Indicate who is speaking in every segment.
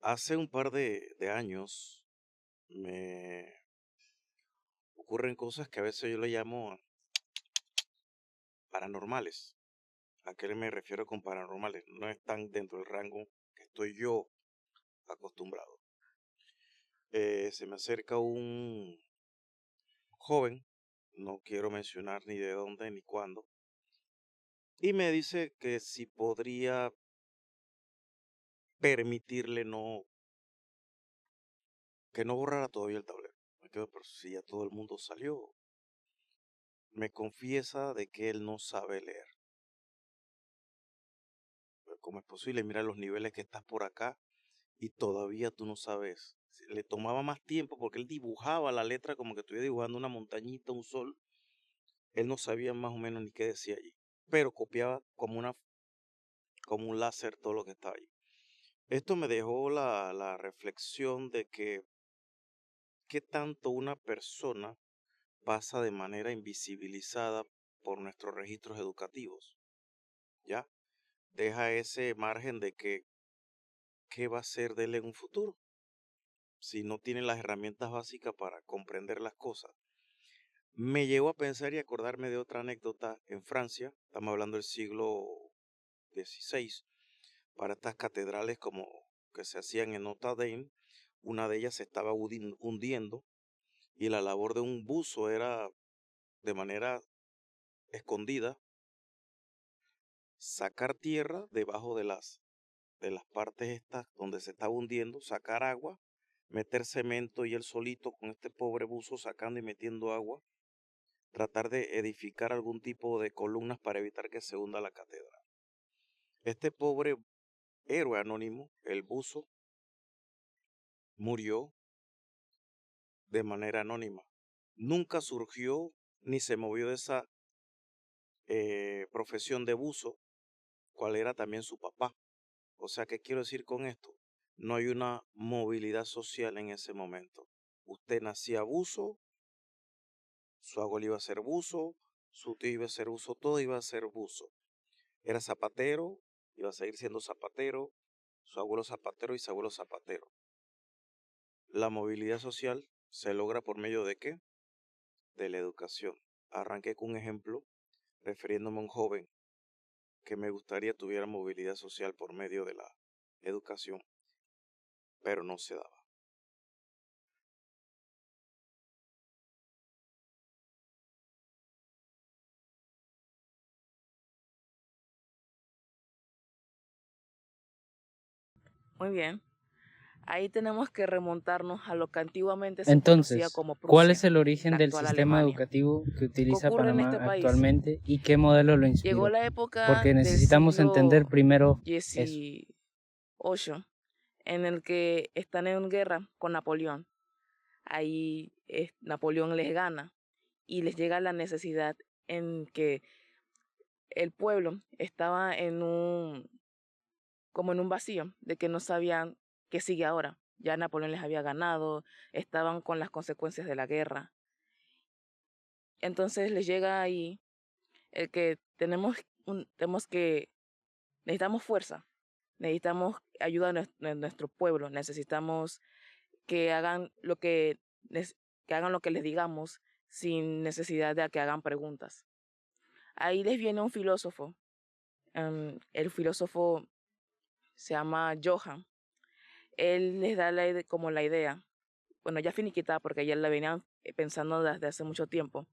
Speaker 1: Hace un par de años me ocurren cosas que a veces yo le llamo paranormales. ¿A qué me refiero con paranormales? No están dentro del rango que estoy yo acostumbrado. Se me acerca un joven, no quiero mencionar ni de dónde ni cuándo, y me dice que si podría permitirle que no borrara todavía el tablero. Me quedo, pero si ya todo el mundo salió. Me confiesa de que él no sabe leer. Pero ¿cómo es posible? Mira los niveles que estás por acá y todavía tú no sabes. Le tomaba más tiempo porque él dibujaba la letra como que estuviera dibujando una montañita, un sol. Él no sabía más o menos ni qué decía allí, pero copiaba como un láser todo lo que estaba allí. Esto me dejó la reflexión de que qué tanto una persona pasa de manera invisibilizada por nuestros registros educativos, ¿ya? Deja ese margen de que qué va a ser de él en un futuro si no tiene las herramientas básicas para comprender las cosas. Me llevó a pensar y acordarme de otra anécdota en Francia, estamos hablando del siglo XVI, para estas catedrales como que se hacían en Notre Dame, una de ellas se estaba hundiendo y la labor de un buzo era de manera escondida sacar tierra debajo de las partes estas donde se estaba hundiendo, sacar agua, meter cemento y él solito con este pobre buzo sacando y metiendo agua, tratar de edificar algún tipo de columnas para evitar que se hunda la catedral. Este pobre héroe anónimo, el buzo, murió de manera anónima. Nunca surgió ni se movió de esa profesión de buzo, cual era también su papá. O sea, ¿qué quiero decir con esto? No hay una movilidad social en ese momento. Usted nacía buzo, su abuelo iba a ser buzo, su tío iba a ser buzo, todo iba a ser buzo. Era zapatero, iba a seguir siendo zapatero, su abuelo zapatero y su abuelo zapatero. La movilidad social se logra por medio de ¿qué? De la educación. Arranqué con un ejemplo refiriéndome a un joven que me gustaría tuviera movilidad social por medio de la educación, pero no se daba.
Speaker 2: Muy bien. Ahí tenemos que remontarnos a lo que antiguamente se conocía
Speaker 3: Entonces,
Speaker 2: como
Speaker 3: ¿cuál es
Speaker 2: Prusia,
Speaker 3: el origen
Speaker 2: la
Speaker 3: del
Speaker 2: actual
Speaker 3: sistema
Speaker 2: Alemania.
Speaker 3: educativo que
Speaker 2: ¿Qué
Speaker 3: utiliza
Speaker 2: ocurre en este
Speaker 3: Panamá
Speaker 2: país?
Speaker 3: actualmente y qué modelo lo
Speaker 2: Llegó
Speaker 3: inspiró?
Speaker 2: la época
Speaker 3: Porque
Speaker 2: del
Speaker 3: necesitamos entender
Speaker 2: siglo
Speaker 3: primero eso.
Speaker 2: XVIII, en el que están en guerra con Napoleón. Ahí Napoleón les gana y les llega la necesidad en que el pueblo estaba como en un vacío, de que no sabían qué sigue ahora. Ya Napoleón les había ganado, estaban con las consecuencias de la guerra. Entonces les llega ahí el que necesitamos fuerza, necesitamos ayuda de nuestro pueblo, necesitamos que hagan que hagan lo que les digamos sin necesidad de que hagan preguntas. Ahí les viene un filósofo, el filósofo se llama Johann. Él les da como la idea, bueno, ya finiquitada porque ya la venían pensando desde hace mucho tiempo,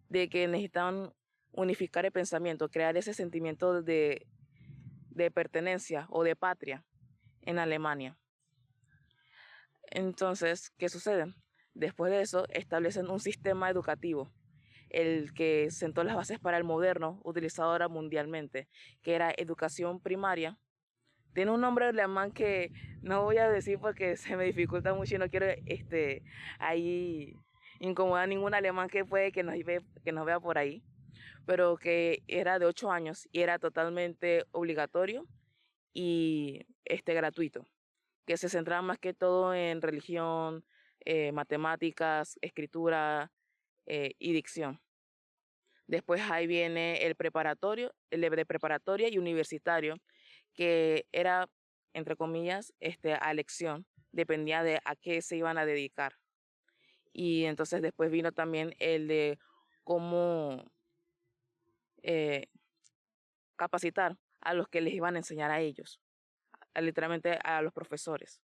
Speaker 2: de que necesitaban unificar el pensamiento, crear ese sentimiento de pertenencia o de patria en Alemania. Entonces, ¿qué sucede? Después de eso, establecen un sistema educativo, el que sentó las bases para el moderno, utilizado ahora mundialmente, que era educación primaria. Tiene un nombre alemán que no voy a decir porque se me dificulta mucho y no quiero ahí incomodar a ningún alemán que puede que nos vea por ahí, pero que era de 8 años y era totalmente obligatorio y gratuito, que se centraba más que todo en religión, matemáticas, escritura y dicción. Después ahí viene el preparatorio, el de preparatoria y universitario, que era entre comillas, a elección, dependía de a qué se iban a dedicar. Y entonces después vino también el de cómo capacitar a los que les iban a enseñar a ellos, literalmente a los profesores.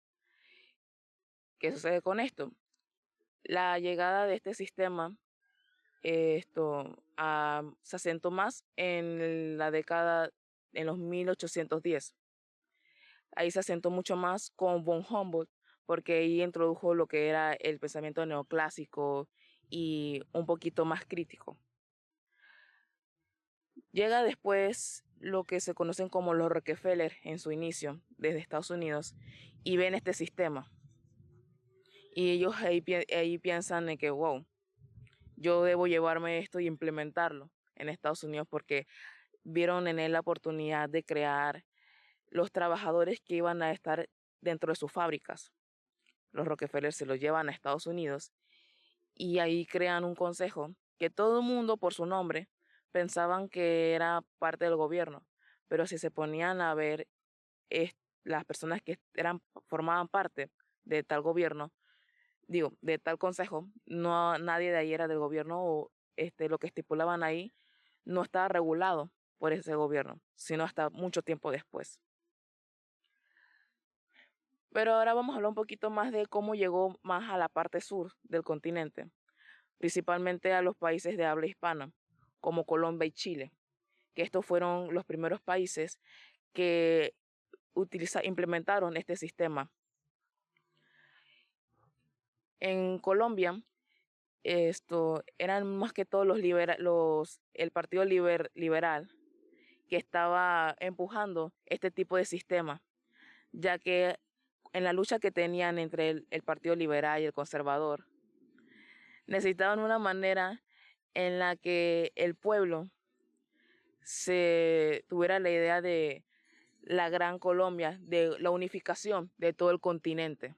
Speaker 2: ¿Qué sucede con esto? La llegada de este sistema se asentó más en la década, en los 1810. Ahí se asentó mucho más con von Humboldt, porque ahí introdujo lo que era el pensamiento neoclásico y un poquito más crítico. Llega después lo que se conocen como los Rockefeller en su inicio, desde Estados Unidos, y ven este sistema. Y ellos ahí piensan en que, wow, yo debo llevarme esto y implementarlo en Estados Unidos, porque vieron en él la oportunidad de crear los trabajadores que iban a estar dentro de sus fábricas. Los Rockefeller se los llevan a Estados Unidos y ahí crean un consejo que todo el mundo, por su nombre, pensaban que era parte del gobierno, pero si se ponían a ver las personas que formaban parte de tal gobierno, de tal consejo, no nadie de ahí era del gobierno, o lo que estipulaban ahí no estaba regulado por ese gobierno, sino hasta mucho tiempo después. Pero ahora vamos a hablar un poquito más de cómo llegó más a la parte sur del continente, principalmente a los países de habla hispana, como Colombia y Chile, que estos fueron los primeros países que implementaron este sistema. En Colombia, eran más que todo el Partido Liberal que estaba empujando este tipo de sistema, ya que en la lucha que tenían entre el Partido Liberal y el Conservador, necesitaban una manera en la que el pueblo se tuviera la idea de la Gran Colombia, de la unificación de todo el continente,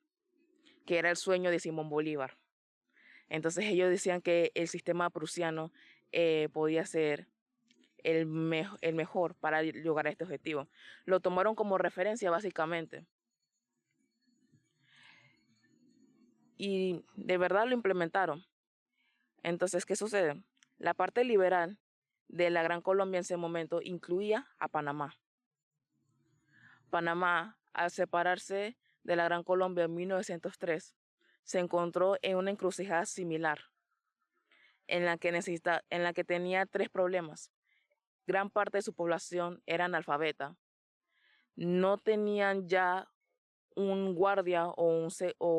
Speaker 2: que era el sueño de Simón Bolívar. Entonces ellos decían que el sistema prusiano podía ser el mejor para lograr este objetivo. Lo tomaron como referencia básicamente. Y de verdad lo implementaron. Entonces, ¿qué sucede? La parte liberal de la Gran Colombia en ese momento incluía a Panamá. Panamá, al separarse de la Gran Colombia en 1903, se encontró en una encrucijada similar, en la que tenía tres problemas. Gran parte de su población era analfabeta. No tenían ya un guardia o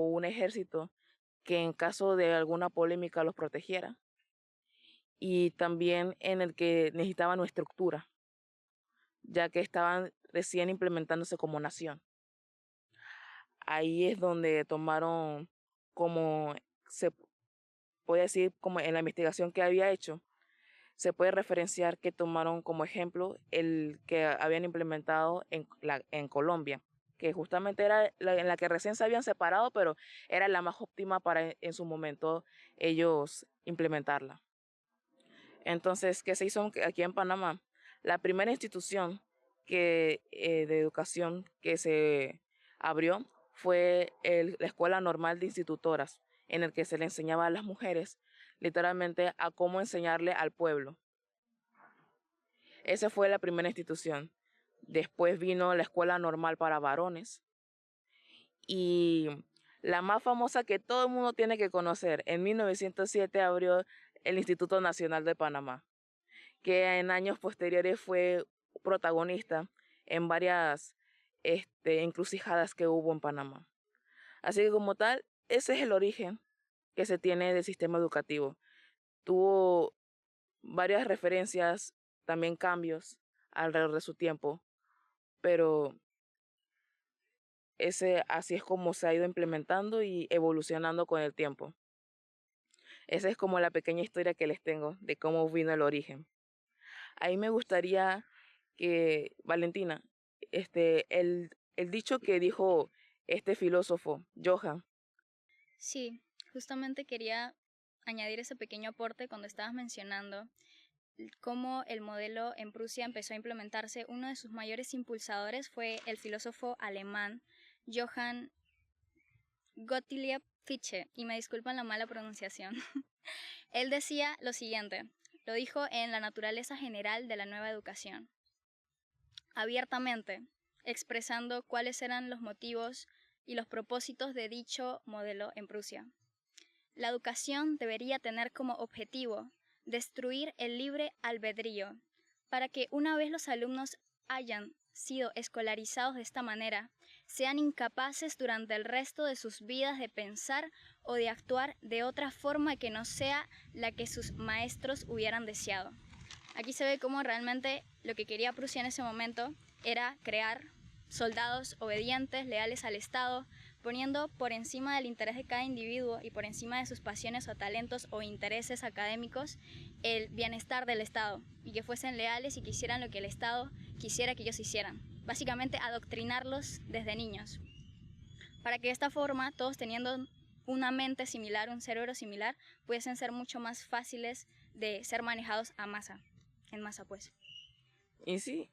Speaker 2: un ejército que en caso de alguna polémica los protegiera. Y también en el que necesitaban una estructura, ya que estaban recién implementándose como nación. Ahí es donde tomaron, como se puede decir, como en la investigación que había hecho, se puede referenciar que tomaron como ejemplo el que habían implementado en Colombia, que justamente era en la que recién se habían separado, pero era la más óptima para en su momento ellos implementarla. Entonces, ¿qué se hizo aquí en Panamá? La primera institución de educación que se abrió fue la Escuela Normal de Institutoras, en el que se le enseñaba a las mujeres literalmente a cómo enseñarle al pueblo. Esa fue la primera institución. Después vino la Escuela Normal para Varones. Y la más famosa que todo el mundo tiene que conocer, en 1907 abrió el Instituto Nacional de Panamá, que en años posteriores fue protagonista en varias encrucijadas que hubo en Panamá. Así que como tal, ese es el origen que se tiene del sistema educativo. Tuvo varias referencias, también cambios alrededor de su tiempo, pero así es como se ha ido implementando y evolucionando con el tiempo. Esa es como la pequeña historia que les tengo de cómo vino el origen. Ahí me gustaría que, Valentina, el dicho que dijo este filósofo, Johann.
Speaker 4: Sí, justamente quería añadir ese pequeño aporte cuando estabas mencionando cómo el modelo en Prusia empezó a implementarse, uno de sus mayores impulsadores fue el filósofo alemán Johann Gottlieb Fichte, y me disculpan la mala pronunciación. Él decía lo siguiente, lo dijo en La naturaleza general de la nueva educación, abiertamente, expresando cuáles eran los motivos y los propósitos de dicho modelo en Prusia. La educación debería tener como objetivo destruir el libre albedrío, para que una vez los alumnos hayan sido escolarizados de esta manera, sean incapaces durante el resto de sus vidas de pensar o de actuar de otra forma que no sea la que sus maestros hubieran deseado. Aquí se ve cómo realmente lo que quería Prusia en ese momento era crear soldados obedientes, leales al Estado, poniendo por encima del interés de cada individuo y por encima de sus pasiones o talentos o intereses académicos el bienestar del Estado, y que fuesen leales y que hicieran lo que el Estado quisiera que ellos hicieran. Básicamente adoctrinarlos desde niños, para que de esta forma, todos teniendo una mente similar, un cerebro similar, pudiesen ser mucho más fáciles de ser manejados en masa pues.
Speaker 2: Y sí,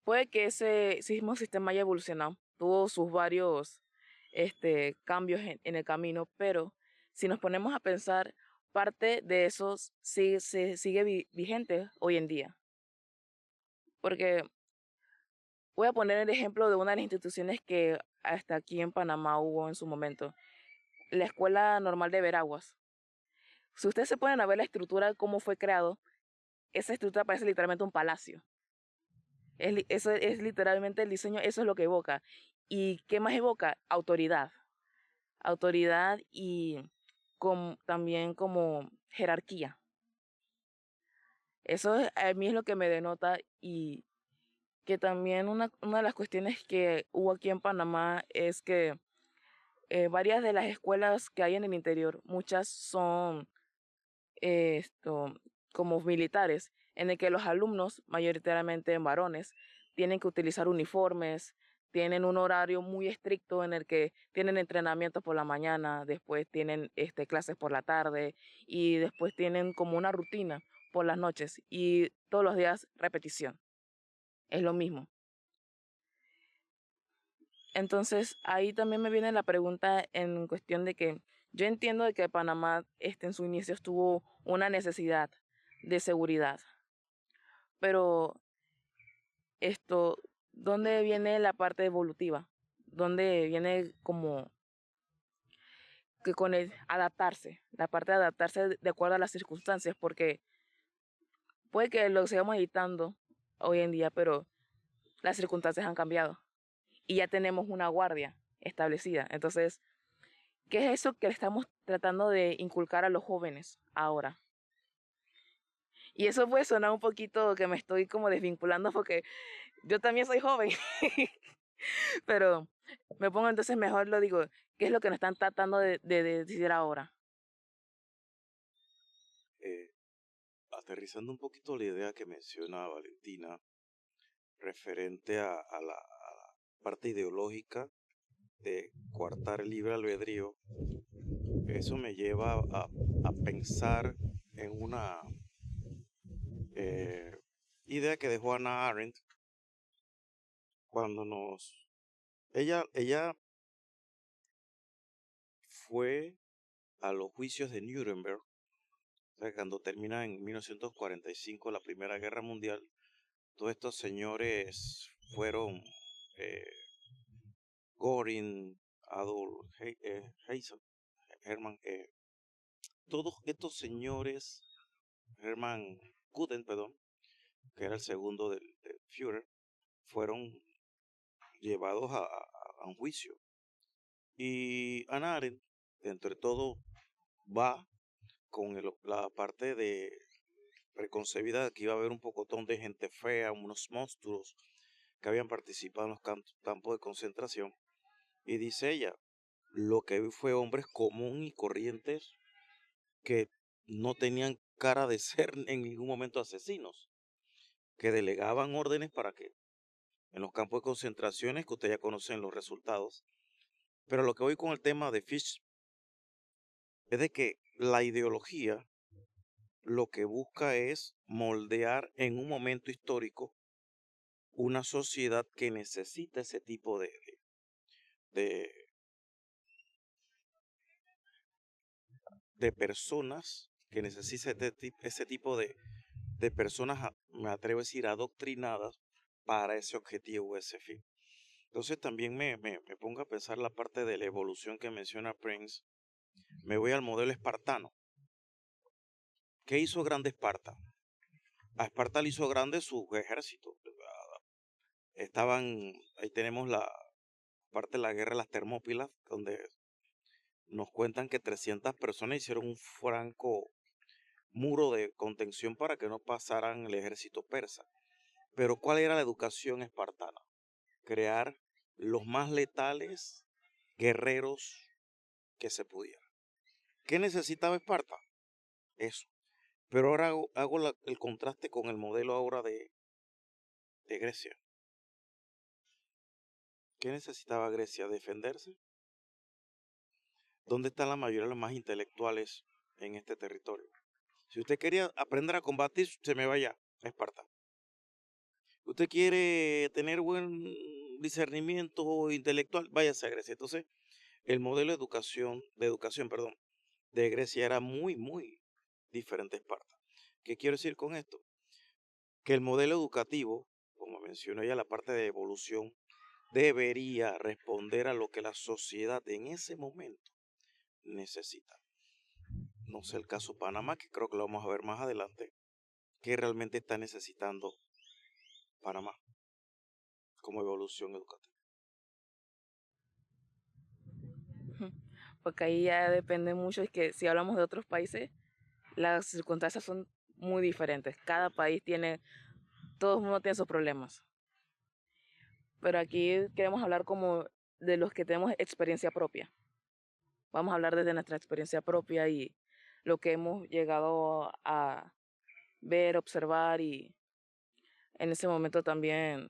Speaker 2: puede que ese mismo sistema haya evolucionado, tuvo sus varios cambios en el camino, pero si nos ponemos a pensar, parte de eso sigue vigente hoy en día. Porque voy a poner el ejemplo de una de las instituciones que hasta aquí en Panamá hubo en su momento, la Escuela Normal de Veraguas. Si ustedes se ponen a ver la estructura, cómo fue creado, esa estructura parece literalmente un palacio. Eso es literalmente el diseño, eso es lo que evoca. ¿Y qué más evoca? Autoridad. Autoridad y también como jerarquía. Eso a mí es lo que me denota, y que también una de las cuestiones que hubo aquí en Panamá es que varias de las escuelas que hay en el interior, muchas son como militares, en el que los alumnos, mayoritariamente varones, tienen que utilizar uniformes, tienen un horario muy estricto en el que tienen entrenamiento por la mañana, después tienen clases por la tarde y después tienen como una rutina por las noches y todos los días repetición. Es lo mismo. Entonces ahí también me viene la pregunta en cuestión de que yo entiendo de que Panamá en su inicio tuvo una necesidad de seguridad, pero ¿dónde viene la parte evolutiva? ¿Dónde viene como que con el adaptarse, la parte de adaptarse de acuerdo a las circunstancias? Porque puede que lo sigamos editando hoy en día, pero las circunstancias han cambiado y ya tenemos una guardia establecida. Entonces, ¿qué es eso que estamos tratando de inculcar a los jóvenes ahora? Y eso puede sonar un poquito que me estoy como desvinculando porque yo también soy joven. Pero me pongo entonces mejor, lo digo, ¿qué es lo que nos están tratando de decir ahora?
Speaker 1: Aterrizando un poquito la idea que menciona Valentina, referente a la parte ideológica de coartar el libre albedrío, eso me lleva a pensar en una idea que dejó Hannah Arendt cuando ella fue a los juicios de Nuremberg, o sea, cuando termina en 1945 la Primera Guerra Mundial. Todos estos señores fueron Göring, Adolf Hitler, Hermann, todos estos señores, Hermann Göring, perdón, que era el segundo del Führer, fueron llevados a un juicio. Y Hannah Arendt, dentro de todo, va con la parte de preconcebida de que iba a haber un pocotón de gente fea, unos monstruos que habían participado en los campos de concentración. Y dice ella, lo que vi fue hombres comunes y corrientes que no tenían cara de ser en ningún momento asesinos, que delegaban órdenes para que en los campos de concentraciones, que ustedes ya conocen los resultados. Pero lo que voy con el tema de Fichte es de que la ideología lo que busca es moldear en un momento histórico una sociedad que necesita ese tipo de, de personas, que necesita ese tipo de personas, me atrevo a decir, adoctrinadas para ese objetivo, ese fin. Entonces también me pongo a pensar la parte de la evolución que menciona Prince. Me voy al modelo espartano. ¿Qué hizo grande Esparta? A Esparta le hizo grande su ejército. Ahí tenemos la parte de la guerra de las Termópilas, donde nos cuentan que 300 personas hicieron un franco muro de contención para que no pasaran el ejército persa. Pero ¿cuál era la educación espartana? Crear los más letales guerreros que se pudiera. ¿Qué necesitaba Esparta? Eso. Pero ahora hago el contraste con el modelo ahora de Grecia. ¿Qué necesitaba Grecia? ¿Defenderse? ¿Dónde están la mayoría de los más intelectuales en este territorio? Si usted quería aprender a combatir, se me vaya a Esparta. Usted quiere tener buen discernimiento intelectual, váyase a Grecia. Entonces, el modelo de educación, de Grecia era muy, muy diferente a Esparta. ¿Qué quiero decir con esto? Que el modelo educativo, como mencioné ya la parte de evolución, debería responder a lo que la sociedad en ese momento necesita. No sé el caso Panamá, que creo que lo vamos a ver más adelante, que realmente está necesitando Panamá como evolución educativa.
Speaker 2: Porque ahí ya depende mucho, es que si hablamos de otros países, las circunstancias son muy diferentes. Cada país tiene, todo el mundo tiene sus problemas. Pero aquí queremos hablar como de los que tenemos experiencia propia. Vamos a hablar desde nuestra experiencia propia y lo que hemos llegado a ver, observar y en ese momento también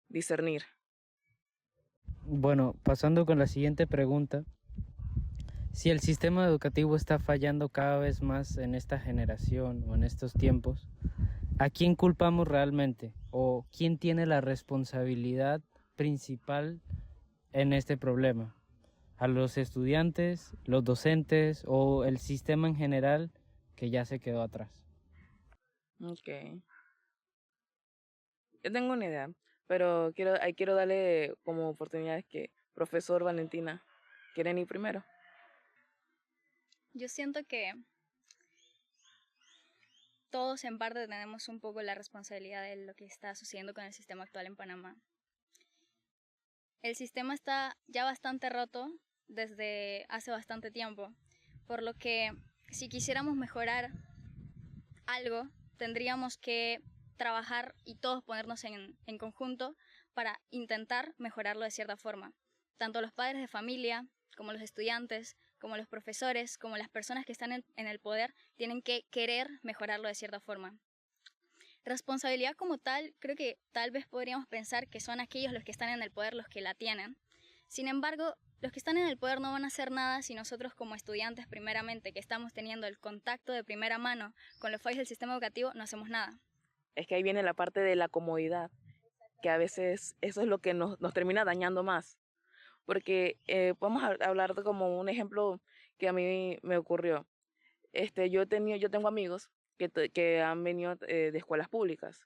Speaker 2: discernir.
Speaker 3: Bueno, pasando con la siguiente pregunta. Si el sistema educativo está fallando cada vez más en esta generación o en estos tiempos, ¿a quién culpamos realmente? ¿O quién tiene la responsabilidad principal en este problema? ¿A los estudiantes, los docentes o el sistema en general que ya se quedó atrás?
Speaker 2: Ok. Yo tengo una idea, pero quiero darle como oportunidades que profesor Valentina, ¿quieren ir primero?
Speaker 4: Yo siento que todos en parte tenemos un poco la responsabilidad de lo que está sucediendo con el sistema actual en Panamá. El sistema está ya bastante roto desde hace bastante tiempo, por lo que si quisiéramos mejorar algo, tendríamos que trabajar y todos ponernos en conjunto para intentar mejorarlo de cierta forma. Tanto los padres de familia, como los estudiantes, como los profesores, como las personas que están en el poder, tienen que querer mejorarlo de cierta forma. Responsabilidad como tal, creo que tal vez podríamos pensar que son aquellos los que están en el poder los que la tienen. Sin embargo, los que están en el poder no van a hacer nada si nosotros como estudiantes, primeramente, que estamos teniendo el contacto de primera mano con los fallos del sistema educativo, no hacemos nada.
Speaker 2: Es que ahí viene la parte de la comodidad, que a veces eso es lo que nos termina dañando más. Porque vamos a hablar de como un ejemplo que a mí me ocurrió. Yo tengo amigos que han venido de escuelas públicas.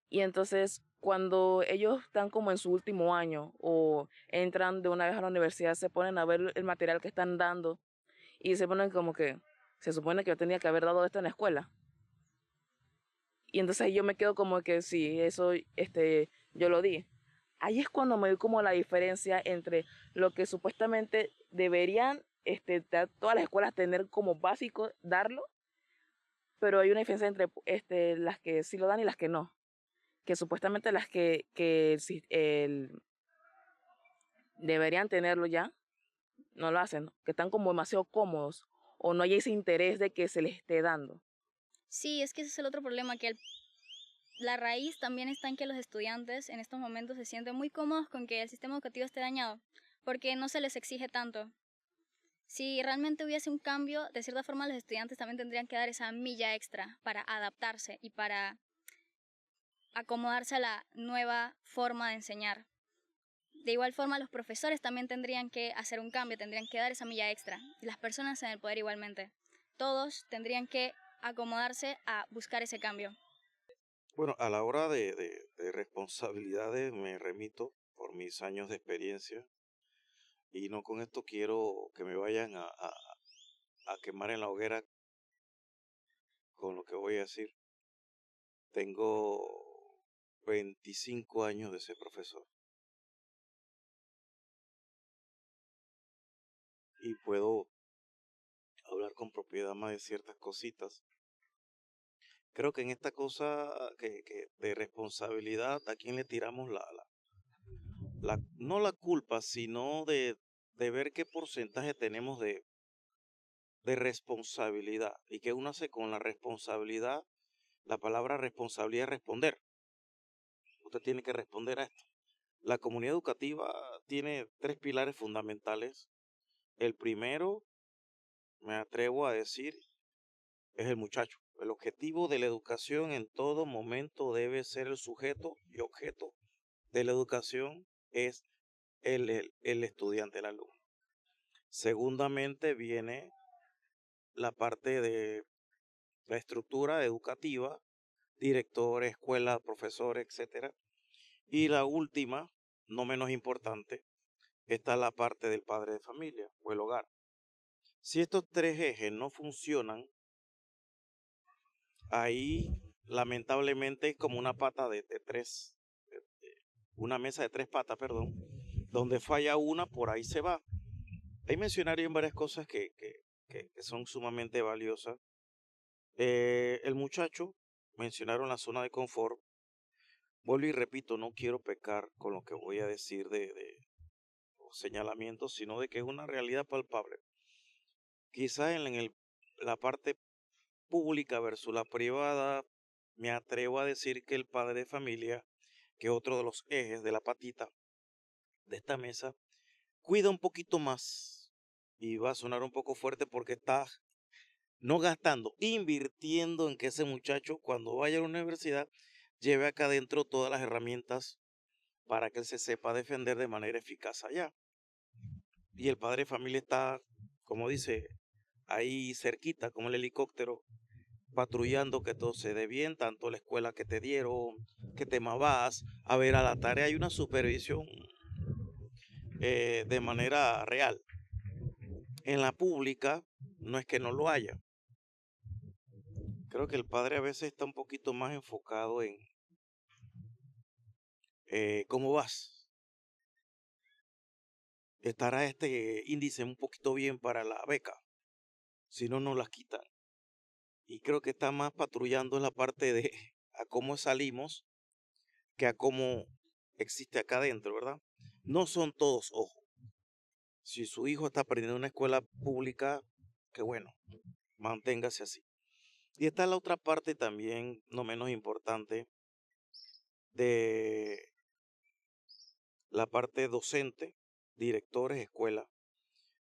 Speaker 2: Y entonces, cuando ellos están como en su último año o entran de una vez a la universidad, se ponen a ver el material que están dando y se ponen como que, se supone que yo tenía que haber dado esto en la escuela. Y entonces yo me quedo como que sí, eso yo lo di. Ahí es cuando me doy como la diferencia entre lo que supuestamente deberían todas las escuelas tener como básico, darlo, pero hay una diferencia entre las que sí lo dan y las que no. Que supuestamente las que deberían tenerlo ya, no lo hacen, que están como demasiado cómodos o no hay ese interés de que se les esté dando.
Speaker 4: Sí, es que ese es el otro problema, que la raíz también está en que los estudiantes en estos momentos se sienten muy cómodos con que el sistema educativo esté dañado, porque no se les exige tanto. Si realmente hubiese un cambio, de cierta forma los estudiantes también tendrían que dar esa milla extra para adaptarse y para acomodarse a la nueva forma de enseñar. De igual forma, los profesores también tendrían que hacer un cambio, tendrían que dar esa milla extra. Y las personas en el poder igualmente. Todos tendrían que acomodarse a buscar ese cambio.
Speaker 1: Bueno, a la hora de responsabilidades me remito por mis años de experiencia y no con esto quiero que me vayan a quemar en la hoguera con lo que voy a decir. Tengo 25 años de ser profesor y puedo hablar con propiedad más de ciertas cositas. Creo que en esta cosa que de responsabilidad, ¿a quién le tiramos no la culpa, sino de ver qué porcentaje tenemos de responsabilidad y que uno hace con la responsabilidad? La palabra responsabilidad es responder. Usted tiene que responder a esto. La comunidad educativa tiene 3 pilares fundamentales. El primero, me atrevo a decir, es el muchacho. El objetivo de la educación en todo momento debe ser el sujeto y objeto de la educación es el estudiante, el alumno. Segundamente viene la parte de la estructura educativa, directores, escuela, profesores, etcétera. Y la última, no menos importante, está la parte del padre de familia o el hogar. Si estos 3 ejes no funcionan, ahí lamentablemente es como una pata de tres, una mesa de 3 patas, perdón, donde falla una, por ahí se va. Ahí mencionaron varias cosas que son sumamente valiosas. El muchacho, mencionaron la zona de confort. Vuelvo y repito, no quiero pecar con lo que voy a decir de señalamientos, sino de que es una realidad palpable. Quizás la parte pública versus la privada, me atrevo a decir que el padre de familia, que es otro de los ejes de la patita de esta mesa, cuida un poquito más. Y va a sonar un poco fuerte porque está no gastando, invirtiendo en que ese muchacho cuando vaya a la universidad lleve acá adentro todas las herramientas para que él se sepa defender de manera eficaz allá. Y el padre de familia está, como dice, ahí cerquita, como el helicóptero, patrullando que todo se dé bien, tanto la escuela que te dieron, qué tema vas, a ver a la tarea. Hay una supervisión de manera real. En la pública no es que no lo haya. Creo que el padre a veces está un poquito más enfocado en cómo vas. Estará este índice un poquito bien para la beca, si no, no las quitan. Y creo que está más patrullando en la parte de a cómo salimos que a cómo existe acá adentro, ¿verdad? No son todos, ojo. Si su hijo está aprendiendo en una escuela pública, qué bueno, manténgase así. Y está la otra parte también, no menos importante, de la parte docente, directores, escuela.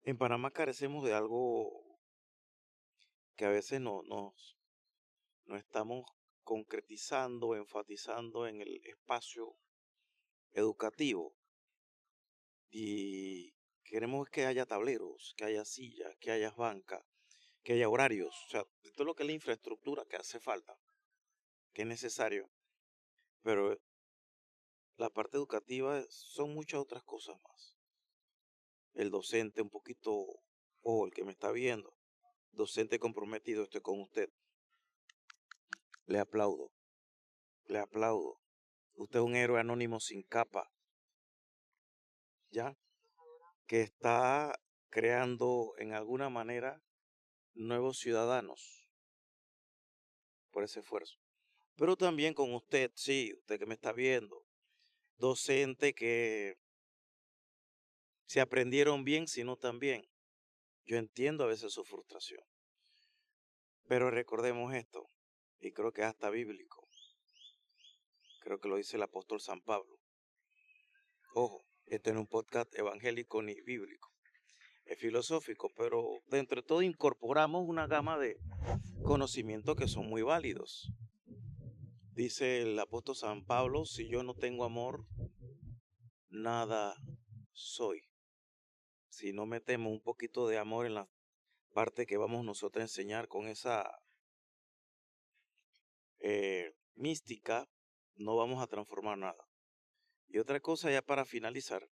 Speaker 1: En Panamá carecemos de algo que a veces no estamos concretizando, enfatizando en el espacio educativo. Y queremos que haya tableros, que haya sillas, que haya bancas, que haya horarios. O sea, todo lo que es la infraestructura que hace falta, que es necesario. Pero la parte educativa son muchas otras cosas más. El docente un poquito, o el que me está viendo, docente comprometido, estoy con usted. Le aplaudo, le aplaudo. Usted es un héroe anónimo sin capa, ¿ya? Que está creando en alguna manera nuevos ciudadanos por ese esfuerzo. Pero también con usted, sí, usted que me está viendo, docente que se aprendieron bien, sino también. Yo entiendo a veces su frustración, pero recordemos esto, y creo que es hasta bíblico, creo que lo dice el apóstol San Pablo. Ojo, este no es un podcast evangélico ni bíblico. es filosófico, pero dentro de todo incorporamos una gama de conocimientos que son muy válidos. Dice el apóstol San Pablo, si yo no tengo amor, nada soy. Si no metemos un poquito de amor en la parte que vamos nosotros a enseñar con esa mística, no vamos a transformar nada. Y otra cosa ya para finalizar,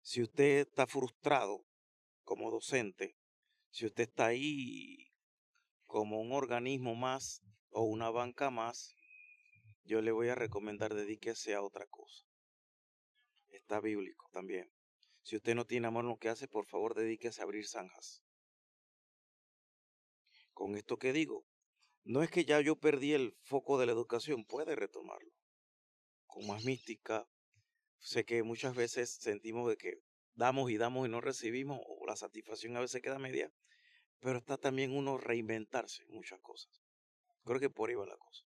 Speaker 1: si usted está frustrado como docente, si usted está ahí como un organismo más o una banca más, yo le voy a recomendar dedíquese a otra cosa. Está bíblico también. Si usted no tiene amor en lo que hace, por favor dedíquese a abrir zanjas. Con esto que digo, no es que ya yo perdí el foco de la educación, puede retomarlo. Con más mística, sé que muchas veces sentimos de que damos y no recibimos, o la satisfacción a veces queda media, pero está también uno reinventarse en muchas cosas. Creo que por ahí va la cosa.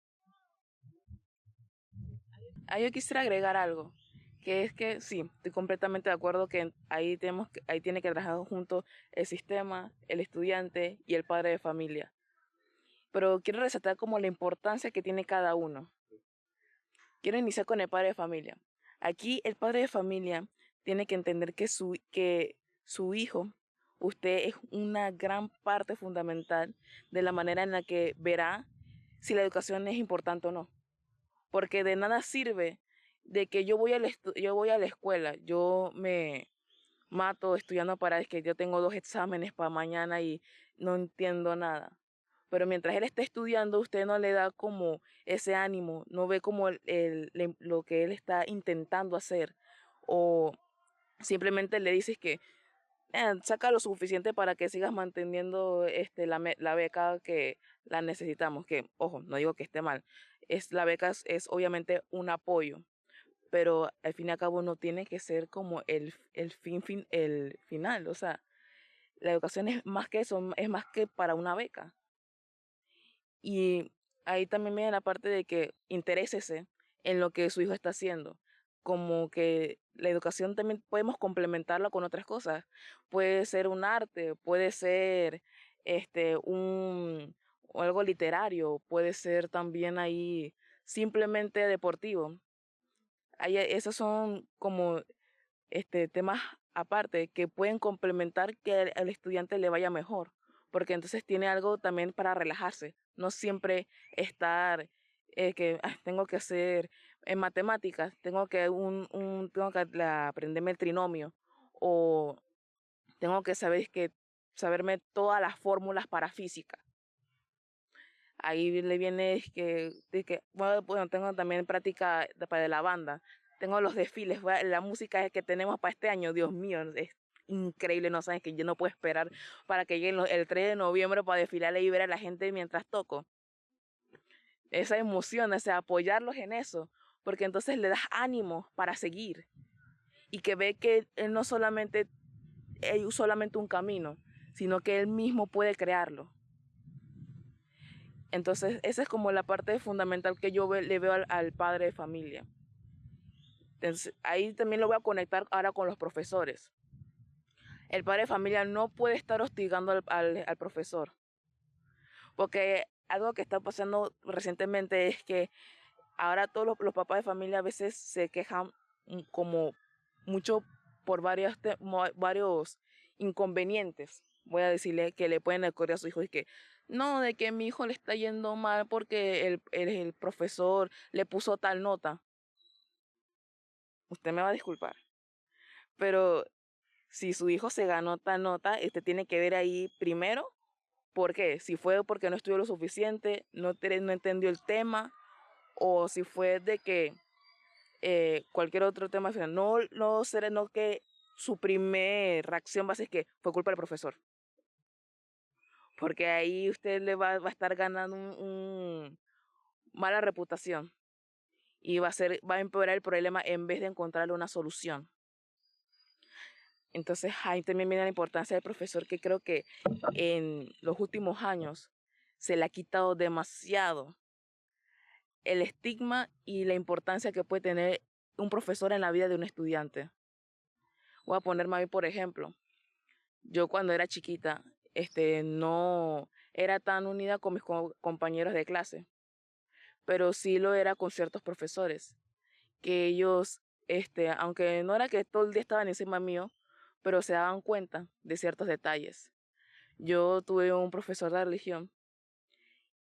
Speaker 2: Yo quisiera agregar algo, que es que sí, estoy completamente de acuerdo que ahí tiene que trabajar junto el sistema, el estudiante y el padre de familia. Pero quiero resaltar como la importancia que tiene cada uno. Quiero iniciar con el padre de familia. Aquí el padre de familia tiene que entender que su hijo, usted es una gran parte fundamental de la manera en la que verá si la educación es importante o no. Porque de nada sirve de que yo voy a la escuela, yo me mato estudiando para es que yo tengo 2 exámenes para mañana y no entiendo nada. Pero mientras él está estudiando, usted no le da como ese ánimo, no ve como lo que él está intentando hacer, o simplemente le dices que saca lo suficiente para que sigas manteniendo la beca que la necesitamos, que ojo, no digo que esté mal, la beca es obviamente un apoyo, pero al fin y al cabo no tiene que ser como el final, o sea, la educación es más que eso, es más que para una beca. Y ahí también viene la parte de que interésese en lo que su hijo está haciendo. Como que la educación también podemos complementarla con otras cosas. Puede ser un arte, puede ser o algo literario, puede ser también ahí simplemente deportivo. Esos son como temas aparte que pueden complementar que al estudiante le vaya mejor, porque entonces tiene algo también para relajarse, no siempre estar que tengo que hacer en matemáticas, tengo que aprenderme el trinomio o tengo que saberme todas las fórmulas para física. Ahí le viene bueno, tengo también práctica de la banda. Tengo los desfiles, la música que tenemos para este año, Dios mío, es increíble, no sabes que yo no puedo esperar para que llegue el 3 de noviembre para desfilar y ver a la gente mientras toco. Esa emoción, o sea, apoyarlos en eso, porque entonces le das ánimo para seguir y que ve que él no solamente es solamente un camino, sino que él mismo puede crearlo. Entonces, esa es como la parte fundamental que yo le veo al padre de familia. Entonces, ahí también lo voy a conectar ahora con los profesores. El padre de familia no puede estar hostigando al profesor. Porque algo que está pasando recientemente es que ahora todos los papás de familia a veces se quejan como mucho por varios inconvenientes. Voy a decirle que le pueden ocurrir a su hijo y que no, de que mi hijo le está yendo mal porque el profesor le puso tal nota. Usted me va a disculpar. Pero si su hijo se ganó tal nota, usted tiene que ver ahí primero por qué. Si fue porque no estudió lo suficiente, no entendió el tema, o si fue de que cualquier otro tema, no que su primer reacción va a ser que fue culpa del profesor. Porque ahí usted le va a estar ganando un mala reputación y va a empeorar el problema en vez de encontrarle una solución. Entonces ahí también viene la importancia del profesor, que creo que en los últimos años se le ha quitado demasiado el estigma y la importancia que puede tener un profesor en la vida de un estudiante. Voy a ponerme a mí por ejemplo. Yo cuando era chiquita, no era tan unida con mis compañeros de clase, pero sí lo era con ciertos profesores, que ellos, aunque no era que todo el día estaban encima mío, pero se daban cuenta de ciertos detalles. Yo tuve un profesor de religión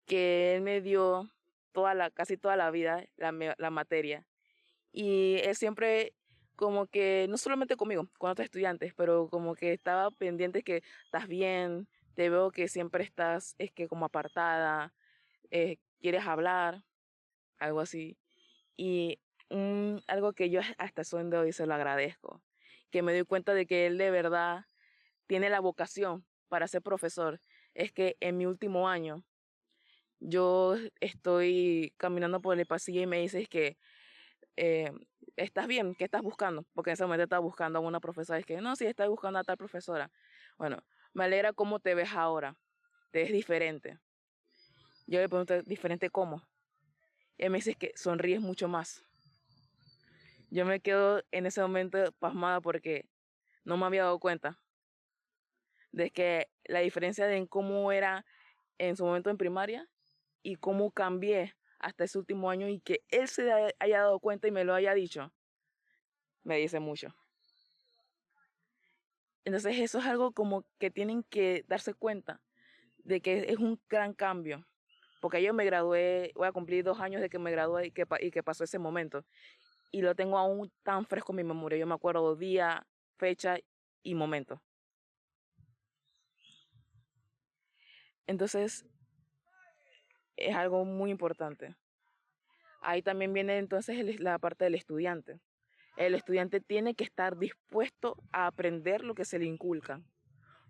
Speaker 2: que él me dio casi toda la vida la materia. Y él siempre como que, no solamente conmigo, con otros estudiantes, pero como que estaba pendiente que estás bien, te veo que siempre estás, es que como apartada, quieres hablar, algo así. Y algo que yo hasta el son de hoy se lo agradezco, que me doy cuenta de que él de verdad tiene la vocación para ser profesor. Es que en mi último año, yo estoy caminando por el pasillo y me dices que eh, ¿estás bien? ¿Qué estás buscando? Porque en ese momento estaba buscando a una profesora. Es que no, sí, estoy buscando a tal profesora. Bueno, me alegra cómo te ves ahora. Te ves diferente. Yo le pregunto, ¿diferente cómo? Y él me dice que sonríes mucho más. Yo me quedo en ese momento pasmada porque no me había dado cuenta de que la diferencia de en cómo era en su momento en primaria y cómo cambié hasta ese último año y que él se haya dado cuenta y me lo haya dicho, me dice mucho. Entonces eso es algo como que tienen que darse cuenta de que es un gran cambio. Porque yo me gradué, voy a cumplir 2 años de que me gradué y que pasó ese momento. Y lo tengo aún tan fresco en mi memoria. Yo me acuerdo día, fecha y momento. Entonces es algo muy importante. Ahí también viene entonces la parte del estudiante. El estudiante tiene que estar dispuesto a aprender lo que se le inculca.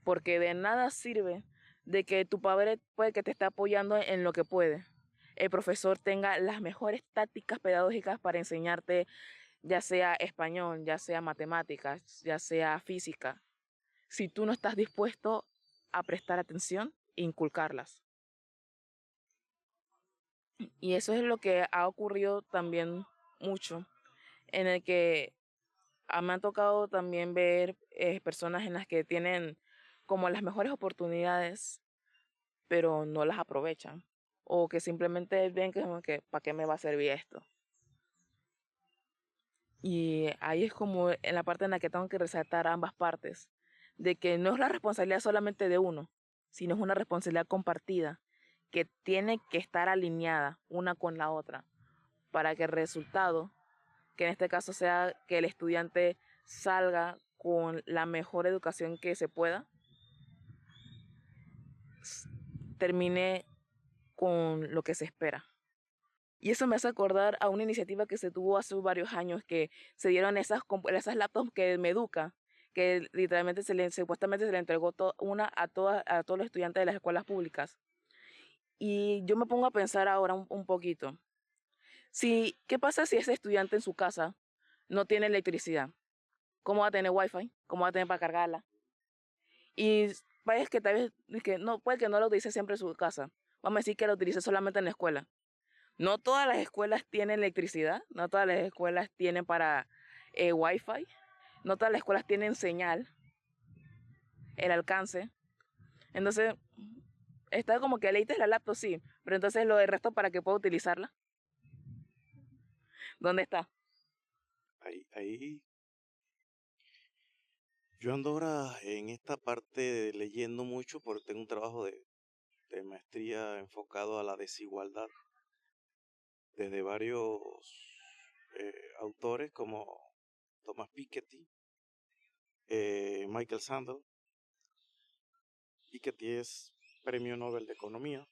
Speaker 2: Porque de nada sirve de que tu padre puede que te esté apoyando en lo que puede. El profesor tenga las mejores tácticas pedagógicas para enseñarte, ya sea español, ya sea matemáticas, ya sea física. Si tú no estás dispuesto a prestar atención e inculcarlas. Y eso es lo que ha ocurrido también mucho, en el que me han tocado también ver personas en las que tienen como las mejores oportunidades pero no las aprovechan. O que simplemente ven que ¿para qué me va a servir esto? Y ahí es como en la parte en la que tengo que resaltar ambas partes, de que no es la responsabilidad solamente de uno, sino es una responsabilidad compartida, que tiene que estar alineada una con la otra, para que el resultado, que en este caso sea que el estudiante salga con la mejor educación que se pueda, termine con lo que se espera. Y eso me hace acordar a una iniciativa que se tuvo hace varios años, que se dieron esas laptops que Meduca, que literalmente supuestamente se le entregó una a todos los estudiantes de las escuelas públicas. Y yo me pongo a pensar ahora un poquito. ¿Qué pasa si ese estudiante en su casa no tiene electricidad? ¿Cómo va a tener wifi? ¿Cómo va a tener para cargarla? Y vaya que tal vez que no, puede que no lo utilice siempre en su casa. Vamos a decir que lo utilice solamente en la escuela. No todas las escuelas tienen electricidad, no todas las escuelas tienen para Wi-Fi, no todas las escuelas tienen señal, el alcance. Entonces, está como que leíste la laptop, sí, pero entonces lo del resto para que pueda utilizarla, ¿dónde está?
Speaker 1: Ahí, yo ando ahora en esta parte leyendo mucho porque tengo un trabajo de maestría enfocado a la desigualdad desde varios autores como Thomas Piketty, Michael Sandel. Piketty es premio Nobel de Economía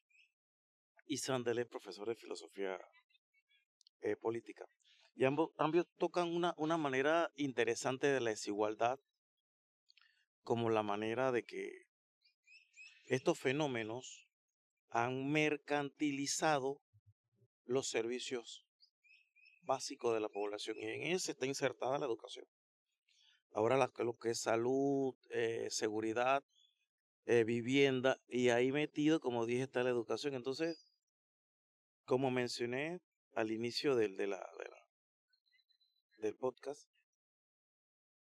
Speaker 1: y Sandel es profesor de filosofía política. Y ambos tocan una manera interesante de la desigualdad, como la manera de que estos fenómenos han mercantilizado los servicios básicos de la población y en eso está insertada la educación. Ahora lo que es salud, seguridad, vivienda y ahí metido, como dije, está la educación. Entonces, como mencioné al inicio del podcast,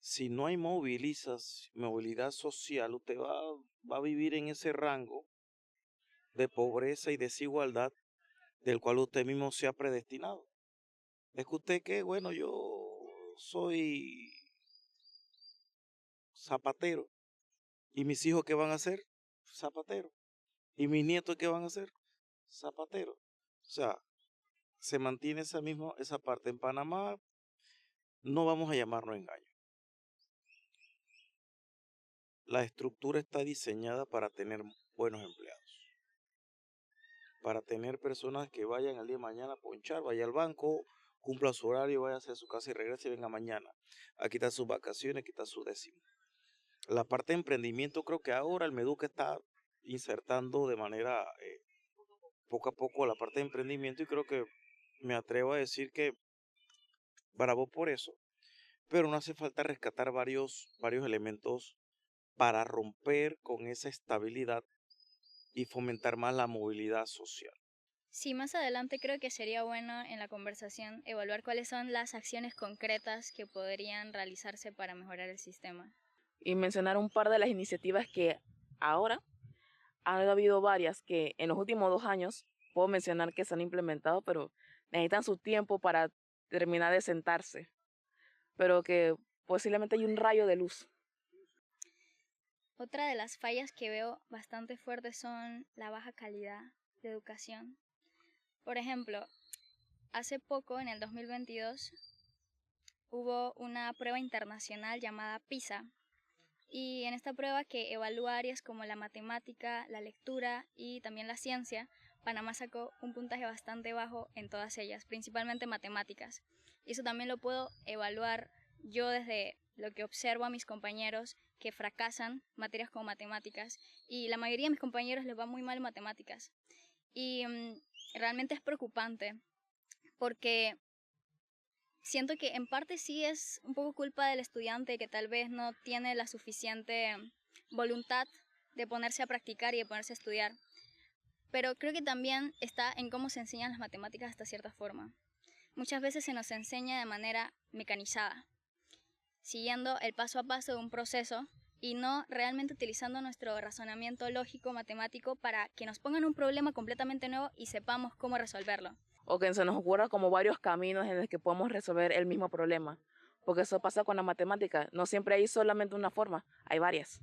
Speaker 1: si no hay movilidad social, usted va a vivir en ese rango de pobreza y desigualdad del cual usted mismo se ha predestinado. Es que usted que, bueno, yo soy zapatero. ¿Y mis hijos qué van a hacer? Zapatero. ¿Y mis nietos qué van a hacer? Zapatero. O sea, se mantiene esa parte. En Panamá no vamos a llamarnos engaño. La estructura está diseñada para tener buenos empleados. Para tener personas que vayan al día de mañana a ponchar, vaya al banco, cumpla su horario, vaya a hacer su casa y regrese y venga mañana. Aquí están sus vacaciones, aquí está su décimo. La parte de emprendimiento creo que ahora el Meduca está insertando de manera poco a poco la parte de emprendimiento y creo que me atrevo a decir que bravo por eso, pero no hace falta rescatar varios elementos para romper con esa estabilidad y fomentar más la movilidad social.
Speaker 4: Sí, más adelante creo que sería bueno en la conversación evaluar cuáles son las acciones concretas que podrían realizarse para mejorar el sistema.
Speaker 2: Y mencionar un par de las iniciativas que ahora han habido varias que en los últimos 2 años puedo mencionar que se han implementado, pero necesitan su tiempo para terminar de sentarse, pero que posiblemente hay un rayo de luz.
Speaker 4: Otra de las fallas que veo bastante fuertes son la baja calidad de educación. Por ejemplo, hace poco, en el 2022, hubo una prueba internacional llamada PISA, y en esta prueba, que evalúa áreas como la matemática, la lectura y también la ciencia, Panamá sacó un puntaje bastante bajo en todas ellas, principalmente matemáticas. Y eso también lo puedo evaluar yo desde lo que observo a mis compañeros que fracasan materias como matemáticas, y la mayoría de mis compañeros les va muy mal en matemáticas. Y realmente es preocupante porque siento que en parte sí es un poco culpa del estudiante, que tal vez no tiene la suficiente voluntad de ponerse a practicar y de ponerse a estudiar. Pero creo que también está en cómo se enseñan las matemáticas hasta cierta forma. Muchas veces se nos enseña de manera mecanizada, siguiendo el paso a paso de un proceso y no realmente utilizando nuestro razonamiento lógico matemático para que nos pongan un problema completamente nuevo y sepamos cómo resolverlo.
Speaker 2: O que se nos ocurra como varios caminos en los que podemos resolver el mismo problema. Porque eso pasa con la matemática. No siempre hay solamente una forma, hay varias.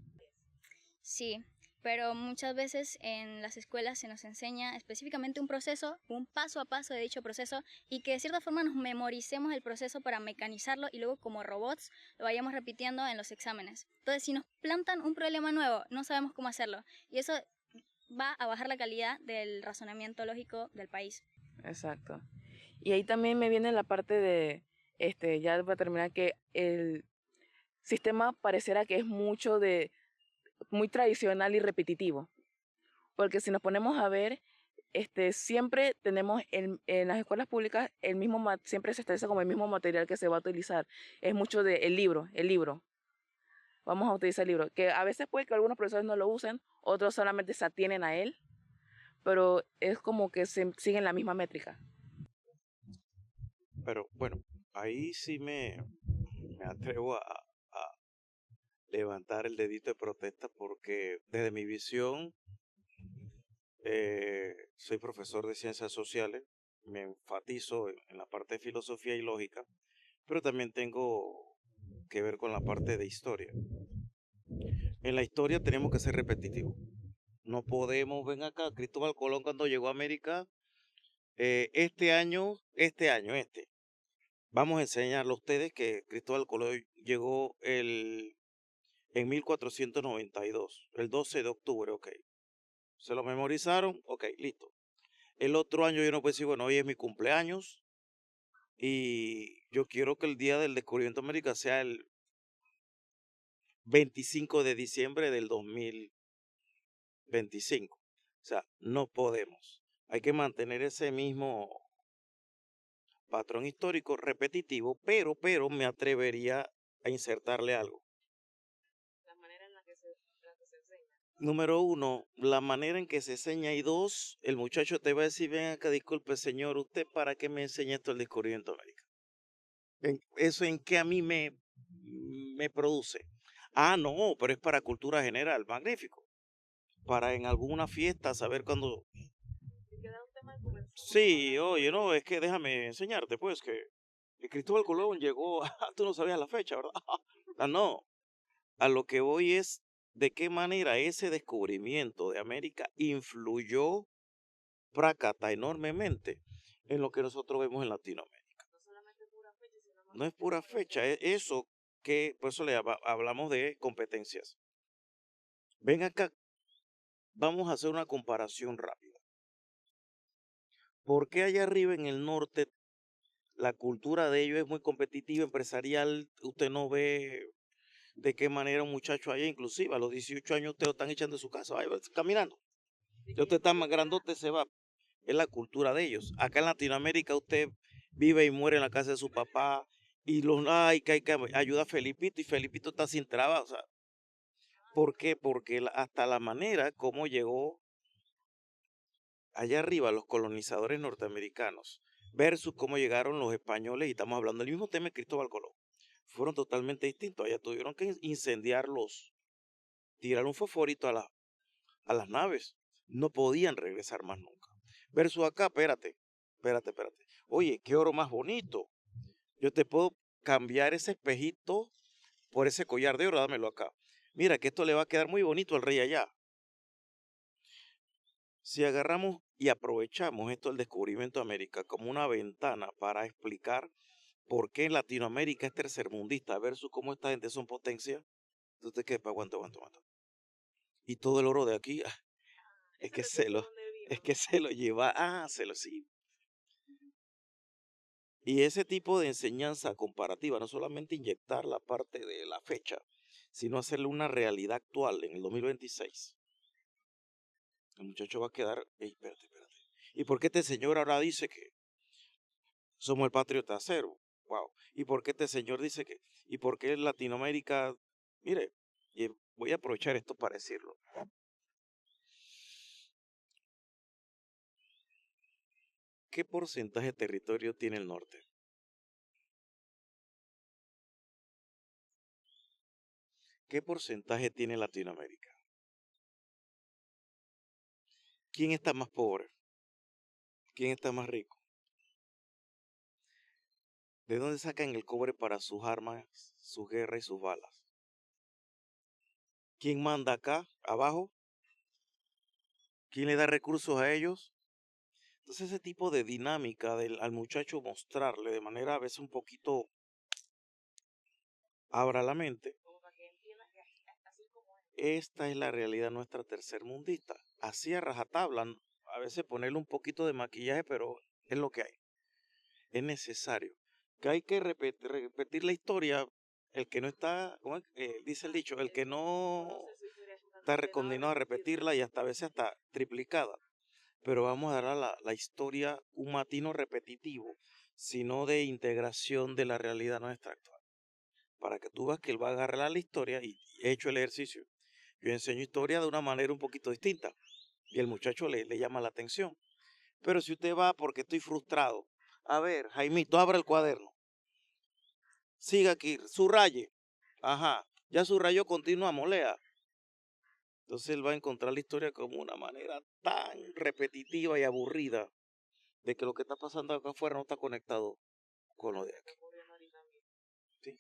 Speaker 4: Sí, pero muchas veces en las escuelas se nos enseña específicamente un proceso, un paso a paso de dicho proceso, y que de cierta forma nos memoricemos el proceso para mecanizarlo y luego como robots lo vayamos repitiendo en los exámenes. Entonces, si nos plantan un problema nuevo, no sabemos cómo hacerlo, y eso va a bajar la calidad del razonamiento lógico del país.
Speaker 2: Exacto. Y ahí también me viene la parte de, ya para terminar, que el sistema pareciera que es muy tradicional y repetitivo. Porque si nos ponemos a ver, siempre tenemos en las escuelas públicas siempre se establece como el mismo material que se va a utilizar. Es mucho de el libro. Vamos a utilizar el libro, que a veces puede que algunos profesores no lo usen, otros solamente se atienen a él, pero es como que se siguen la misma métrica.
Speaker 1: Pero bueno, ahí sí me atrevo a levantar el dedito de protesta porque desde mi visión soy profesor de ciencias sociales, me enfatizo en la parte de filosofía y lógica, pero también tengo que ver con la parte de historia. En la historia tenemos que ser repetitivos. No podemos, ven acá, Cristóbal Colón cuando llegó a América, vamos a enseñarle a ustedes que Cristóbal Colón llegó en 1492, el 12 de octubre, ok. ¿Se lo memorizaron? Ok, listo. El otro año yo no puedo decir, bueno, hoy es mi cumpleaños y yo quiero que el día del descubrimiento de América sea el 25 de diciembre del 2025. O sea, no podemos. Hay que mantener ese mismo patrón histórico repetitivo, pero me atrevería a insertarle algo.
Speaker 2: La manera en la que se enseña.
Speaker 1: Número 1, la manera en que se enseña. Y 2, el muchacho te va a decir, ven acá, disculpe señor, ¿usted para qué me enseña esto el descubrimiento de América? Eso en que a mí me produce? Ah, no, pero es para cultura general, magnífico. Para en alguna fiesta saber cuándo. Sí, oye, no, es que déjame enseñarte, pues, que Cristóbal Colón llegó, tú no sabías la fecha, ¿verdad? Ah, no, a lo que voy es de qué manera ese descubrimiento de América influyó prácata enormemente en lo que nosotros vemos en Latinoamérica. No es pura fecha, es eso que, por eso hablamos de competencias. Ven acá, vamos a hacer una comparación rápida. ¿Por qué allá arriba en el norte la cultura de ellos es muy competitiva, empresarial? Usted no ve de qué manera un muchacho allá, inclusive a los 18 años, ustedes lo están echando de su casa, vaya, caminando. Ya usted está más grandote, se va. Es la cultura de ellos. Acá en Latinoamérica usted vive y muere en la casa de su papá y que hay que ayudar a Felipito y Felipito está sin trabajo. O sea, ¿por qué? Porque hasta la manera como llegó allá arriba los colonizadores norteamericanos versus cómo llegaron los españoles, y estamos hablando del mismo tema de Cristóbal Colón, fueron totalmente distintos. Allá tuvieron que incendiarlos, tirar un fosforito a las naves. No podían regresar más nunca. Versus acá, espérate. Oye, qué oro más bonito. Yo te puedo cambiar ese espejito por ese collar de oro, dámelo acá. Mira que esto le va a quedar muy bonito al rey allá. Si agarramos y aprovechamos esto del descubrimiento de América como una ventana para explicar por qué Latinoamérica es tercermundista versus cómo esta gente son potencia, entonces qué, aguanta. Y todo el oro de aquí, es que se lo lleva, sí. Y ese tipo de enseñanza comparativa, no solamente inyectar la parte de la fecha, sino hacerle una realidad actual en el 2026. El muchacho va a quedar, "Ey, espérate. ¿Y por qué este señor ahora dice que somos el patriota cero? Wow. ¿Y por qué este señor dice que, y por qué Latinoamérica? Mire, y voy a aprovechar esto para decirlo. ¿Qué porcentaje de territorio tiene el norte? ¿Qué porcentaje tiene Latinoamérica? ¿Quién está más pobre? ¿Quién está más rico? ¿De dónde sacan el cobre para sus armas, sus guerras y sus balas? ¿Quién manda acá, abajo? ¿Quién le da recursos a ellos? Entonces ese tipo de dinámica al muchacho mostrarle de manera a veces un poquito abra la mente. Esta es la realidad nuestra tercermundista. Así a rajatabla, a veces ponerle un poquito de maquillaje, pero es lo que hay. Es necesario. Que hay que repetir la historia. El que no está, ¿cómo es? Dice el dicho, el que no está condenado a repetirla y hasta a veces hasta triplicada. Pero vamos a dar la historia un matino repetitivo, sino de integración de la realidad nuestra actual. Para que tú veas que él va a agarrar la historia y he hecho el ejercicio. Yo enseño historia de una manera un poquito distinta y el muchacho le llama la atención. Pero si usted va porque estoy frustrado, a ver, Jaimito, abra el cuaderno. Siga aquí, subraye. Ajá, ya subrayó, continuamos, lea. Entonces él va a encontrar la historia como una manera tan repetitiva y aburrida de que lo que está pasando acá afuera no está conectado con lo de aquí. ¿Sí?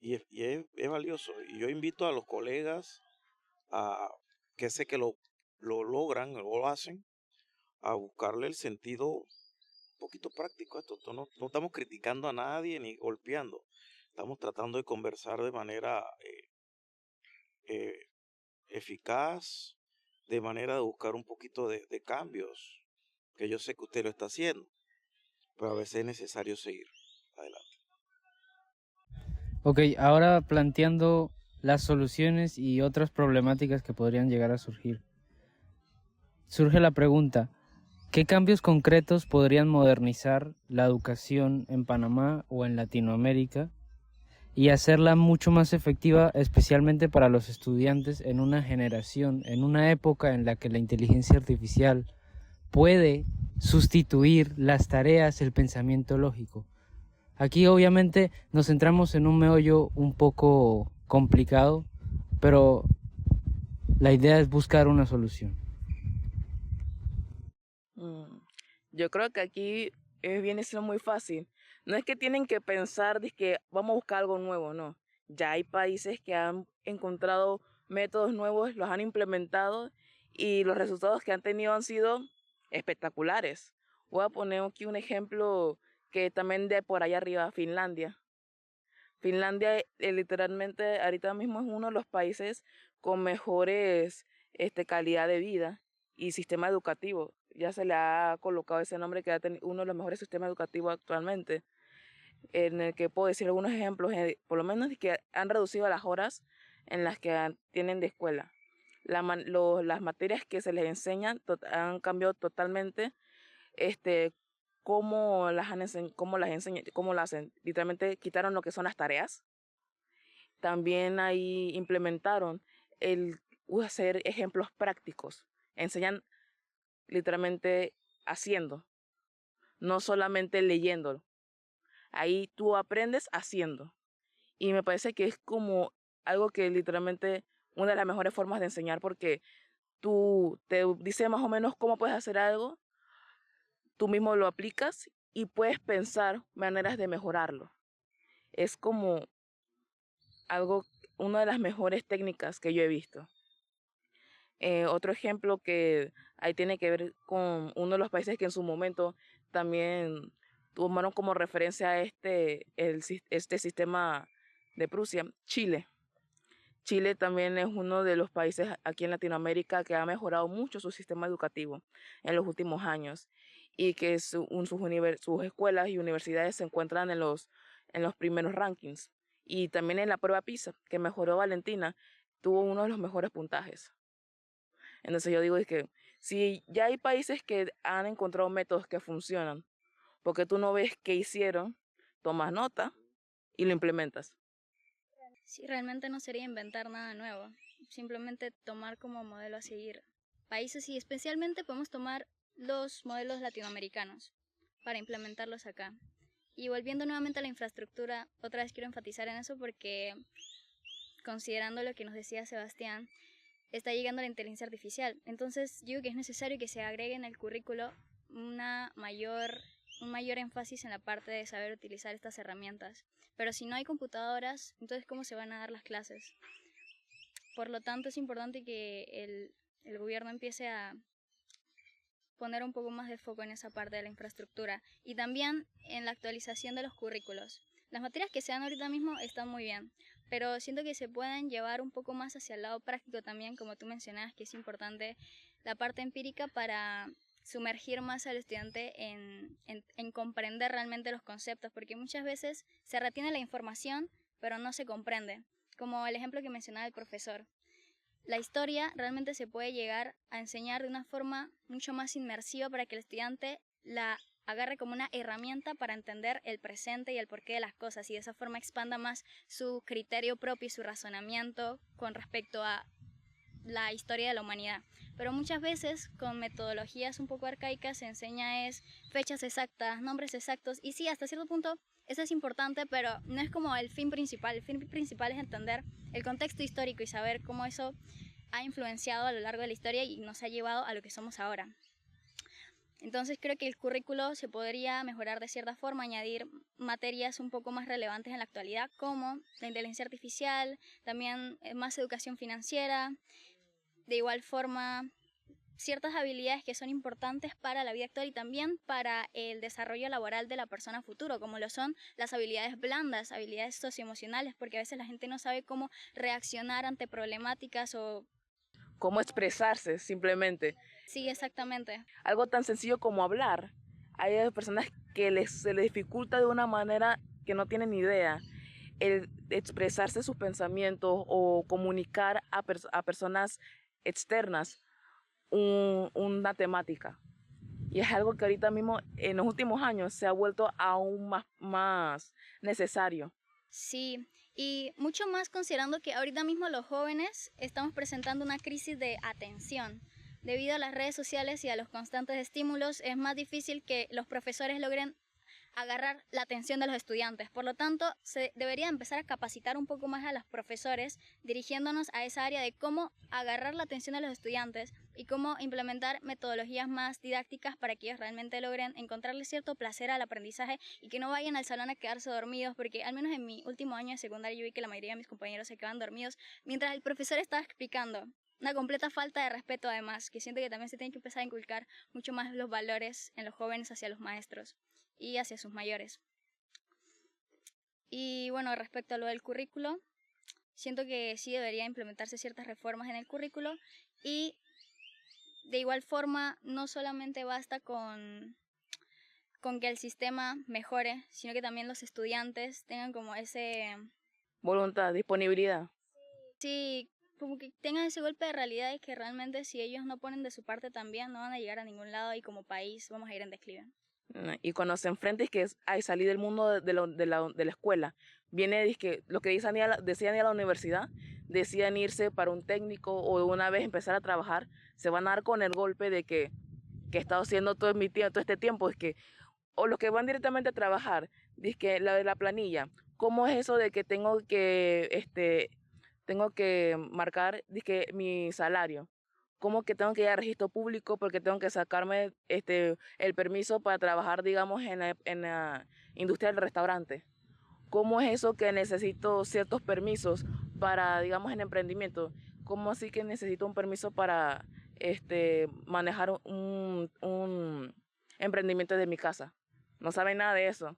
Speaker 1: Y es valioso. Y yo invito a los colegas que sé que lo logran o lo hacen, a buscarle el sentido un poquito práctico a esto. No estamos criticando a nadie ni golpeando. Estamos tratando de conversar de manera eficaz, de manera de buscar un poquito de cambios, que yo sé que usted lo está haciendo, pero a veces es necesario seguir adelante.
Speaker 3: Ok, ahora planteando las soluciones y otras problemáticas que podrían llegar a surgir. Surge la pregunta, ¿qué cambios concretos podrían modernizar la educación en Panamá o en Latinoamérica y hacerla mucho más efectiva, especialmente para los estudiantes en una generación, en una época en la que la inteligencia artificial puede sustituir las tareas, el pensamiento lógico? Aquí obviamente nos centramos en un meollo un poco complicado, pero la idea es buscar una solución.
Speaker 2: Yo creo que aquí viene siendo muy fácil. No es que tienen que pensar de que vamos a buscar algo nuevo, no. Ya hay países que han encontrado métodos nuevos, los han implementado y los resultados que han tenido han sido espectaculares. Voy a poner aquí un ejemplo que también de por allá arriba, Finlandia. Finlandia literalmente ahorita mismo es uno de los países con mejores calidad de vida y sistema educativo. Ya se le ha colocado ese nombre que ha tenido uno de los mejores sistemas educativos actualmente, en el que puedo decir algunos ejemplos, por lo menos que han reducido las horas en las que tienen de escuela. Las materias que se les enseñan han cambiado totalmente, cómo las enseñan, cómo las hacen. Literalmente quitaron lo que son las tareas. También ahí implementaron el hacer ejemplos prácticos. Enseñan literalmente haciendo, no solamente leyéndolo. Ahí tú aprendes haciendo. Y me parece que es como algo que literalmente una de las mejores formas de enseñar, porque tú te dice más o menos cómo puedes hacer algo, tú mismo lo aplicas y puedes pensar maneras de mejorarlo. Es como algo, una de las mejores técnicas que yo he visto. Otro ejemplo que ahí tiene que ver con uno de los países que en su momento también tomaron como referencia a este sistema de Prusia, Chile. Chile también es uno de los países aquí en Latinoamérica que ha mejorado mucho su sistema educativo en los últimos años y que sus escuelas y universidades se encuentran en los primeros rankings. Y también en la prueba PISA, que mejoró Valentina, tuvo uno de los mejores puntajes. Entonces yo digo es que si ya hay países que han encontrado métodos que funcionan, porque tú no ves qué hicieron, tomas nota y lo implementas.
Speaker 4: Sí, realmente no sería inventar nada nuevo, simplemente tomar como modelo a seguir países y especialmente podemos tomar los modelos latinoamericanos para implementarlos acá. Y volviendo nuevamente a la infraestructura, otra vez quiero enfatizar en eso porque considerando lo que nos decía Sebastián, está llegando la inteligencia artificial. Entonces, yo creo que es necesario que se agregue en el currículo un mayor énfasis en la parte de saber utilizar estas herramientas. Pero si no hay computadoras, entonces ¿cómo se van a dar las clases? Por lo tanto, es importante que el gobierno empiece a poner un poco más de foco en esa parte de la infraestructura y también en la actualización de los currículos. Las materias que se dan ahorita mismo están muy bien, pero siento que se pueden llevar un poco más hacia el lado práctico también, como tú mencionabas, que es importante la parte empírica para sumergir más al estudiante en comprender realmente los conceptos, porque muchas veces se retiene la información, pero no se comprende, como el ejemplo que mencionaba el profesor. La historia realmente se puede llegar a enseñar de una forma mucho más inmersiva para que el estudiante la agarre como una herramienta para entender el presente y el porqué de las cosas y de esa forma expanda más su criterio propio y su razonamiento con respecto a la historia de la humanidad. Pero muchas veces con metodologías un poco arcaicas se enseña fechas exactas, nombres exactos y sí, hasta cierto punto eso es importante, pero no es como el fin principal. El fin principal es entender el contexto histórico y saber cómo eso ha influenciado a lo largo de la historia y nos ha llevado a lo que somos ahora. Entonces creo que el currículo se podría mejorar de cierta forma, añadir materias un poco más relevantes en la actualidad como la inteligencia artificial, también más educación financiera, de igual forma ciertas habilidades que son importantes para la vida actual y también para el desarrollo laboral de la persona futuro, como lo son las habilidades blandas, habilidades socioemocionales, porque a veces la gente no sabe cómo reaccionar ante problemáticas o
Speaker 2: cómo expresarse simplemente.
Speaker 4: Sí, exactamente.
Speaker 2: Algo tan sencillo como hablar. Hay personas que se les dificulta de una manera que no tienen ni idea el expresarse sus pensamientos o comunicar a personas externas una temática. Y es algo que ahorita mismo, en los últimos años, se ha vuelto aún más necesario.
Speaker 4: Sí, y mucho más considerando que ahorita mismo los jóvenes estamos presentando una crisis de atención. Debido a las redes sociales y a los constantes estímulos, es más difícil que los profesores logren agarrar la atención de los estudiantes. Por lo tanto, se debería empezar a capacitar un poco más a los profesores, dirigiéndonos a esa área de cómo agarrar la atención de los estudiantes y cómo implementar metodologías más didácticas para que ellos realmente logren encontrarle cierto placer al aprendizaje y que no vayan al salón a quedarse dormidos, porque al menos en mi último año de secundaria yo vi que la mayoría de mis compañeros se quedaban dormidos mientras el profesor estaba explicando. Una completa falta de respeto, además, que siento que también se tiene que empezar a inculcar mucho más los valores en los jóvenes hacia los maestros y hacia sus mayores. Y bueno, respecto a lo del currículo, siento que sí debería implementarse ciertas reformas en el currículo y de igual forma no solamente basta con que el sistema mejore, sino que también los estudiantes tengan como ese...
Speaker 2: Voluntad, disponibilidad.
Speaker 4: Sí, como que tengan ese golpe de realidad de que realmente si ellos no ponen de su parte también no van a llegar a ningún lado y como país vamos a ir en declive.
Speaker 2: Y cuando se enfrenta es que ay, salí del mundo de la escuela, viene es que lo que decían ir a la universidad, decían irse para un técnico o una vez empezar a trabajar, se van a dar con el golpe de que he estado haciendo todo este tiempo, es que, o los que van directamente a trabajar, dice que la de la planilla, ¿cómo es eso de que tengo que marcar dizque, mi salario? ¿Cómo que tengo que ir al registro público porque tengo que sacarme el permiso para trabajar, digamos, en la industria del restaurante? ¿Cómo es eso que necesito ciertos permisos para, digamos, en emprendimiento? ¿Cómo así que necesito un permiso para manejar un emprendimiento de mi casa? No saben nada de eso.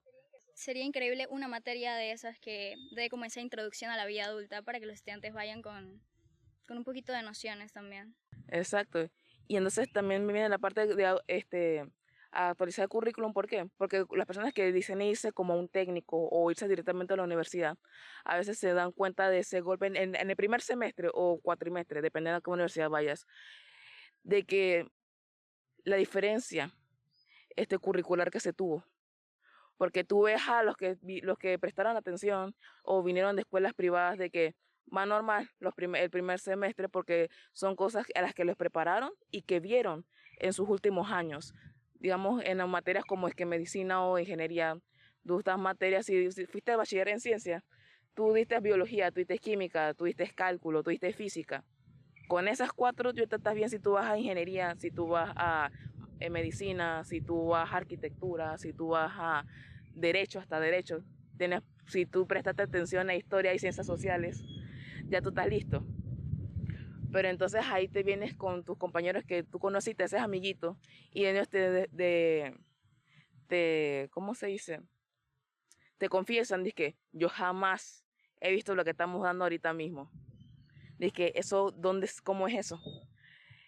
Speaker 4: Sería increíble una materia de esas que dé como esa introducción a la vida adulta para que los estudiantes vayan con un poquito de nociones también.
Speaker 2: Exacto. Y entonces también me viene la parte de actualizar el currículum. ¿Por qué? Porque las personas que dicen irse como un técnico o irse directamente a la universidad, a veces se dan cuenta de ese golpe en el primer semestre o cuatrimestre, dependiendo de qué universidad vayas, de que la diferencia curricular que se tuvo. Porque tú ves a los que prestaron atención o vinieron de escuelas privadas de que van normal el primer semestre porque son cosas a las que les prepararon y que vieron en sus últimos años. Digamos, en las materias como es que medicina o ingeniería, tú estas materias, si fuiste bachiller en ciencia, tú diste biología, tú diste química, tú diste cálculo, tú diste física. Con esas 4 tú estás bien si tú vas a ingeniería, si tú vas a medicina, si tú vas a arquitectura, si tú vas a derecho, hasta derecho. Si tú prestaste atención a historia y ciencias sociales, ya tú estás listo. Pero entonces ahí te vienes con tus compañeros que tú conociste, ese amiguito, y ellos ¿cómo se dice? Te confiesan, dice que yo jamás he visto lo que estamos dando ahorita mismo. Dice que eso, ¿cómo es eso?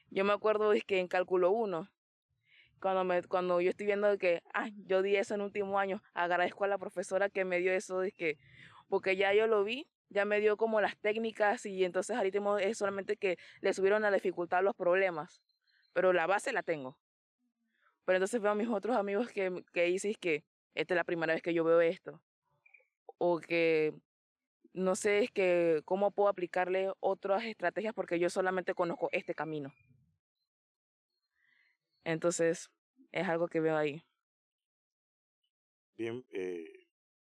Speaker 2: Yo me acuerdo es que en cálculo 1, cuando yo estoy viendo que yo di eso en último año, agradezco a la profesora que me dio eso, porque ya yo lo vi, ya me dio como las técnicas y entonces ahorita es solamente que le subieron a la dificultad los problemas, pero la base la tengo. Pero entonces veo a mis otros amigos que dicen que esta es la primera vez que yo veo esto, o que no sé cómo puedo aplicarle otras estrategias porque yo solamente conozco este camino. Entonces, es algo que veo ahí.
Speaker 1: Bien,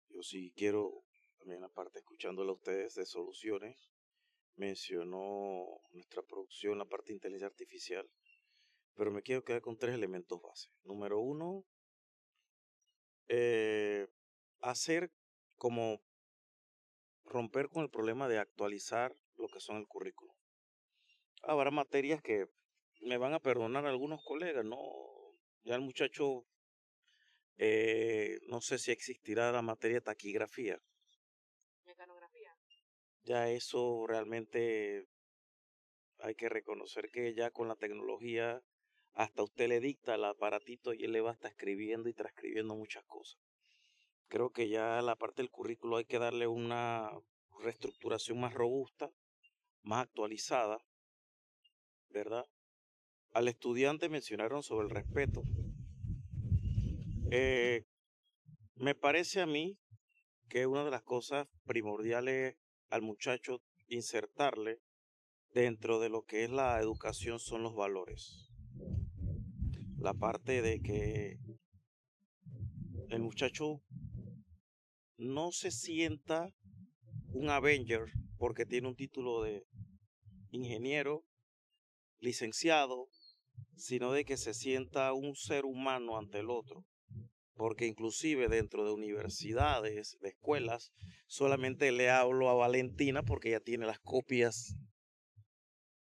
Speaker 1: yo sí quiero, también aparte escuchándolo a ustedes de soluciones, mencionó nuestra producción, la parte de inteligencia artificial, pero me quiero quedar con 3 elementos base. Número 1, hacer como romper con el problema de actualizar lo que son el currículum. Habrá materias que me van a perdonar algunos colegas, ¿no? Ya el muchacho, no sé si existirá la materia de taquigrafía.
Speaker 2: Mecanografía.
Speaker 1: Ya eso realmente hay que reconocer que ya con la tecnología hasta usted le dicta el aparatito y él le va a estar escribiendo y transcribiendo muchas cosas. Creo que ya la parte del currículo hay que darle una reestructuración más robusta, más actualizada, ¿verdad? Al estudiante mencionaron sobre el respeto. Me parece a mí que una de las cosas primordiales al muchacho insertarle dentro de lo que es la educación son los valores. La parte de que el muchacho no se sienta un Avenger porque tiene un título de ingeniero, licenciado, sino de que se sienta un ser humano ante el otro. Porque inclusive dentro de universidades, de escuelas, solamente le hablo a Valentina porque ella tiene las copias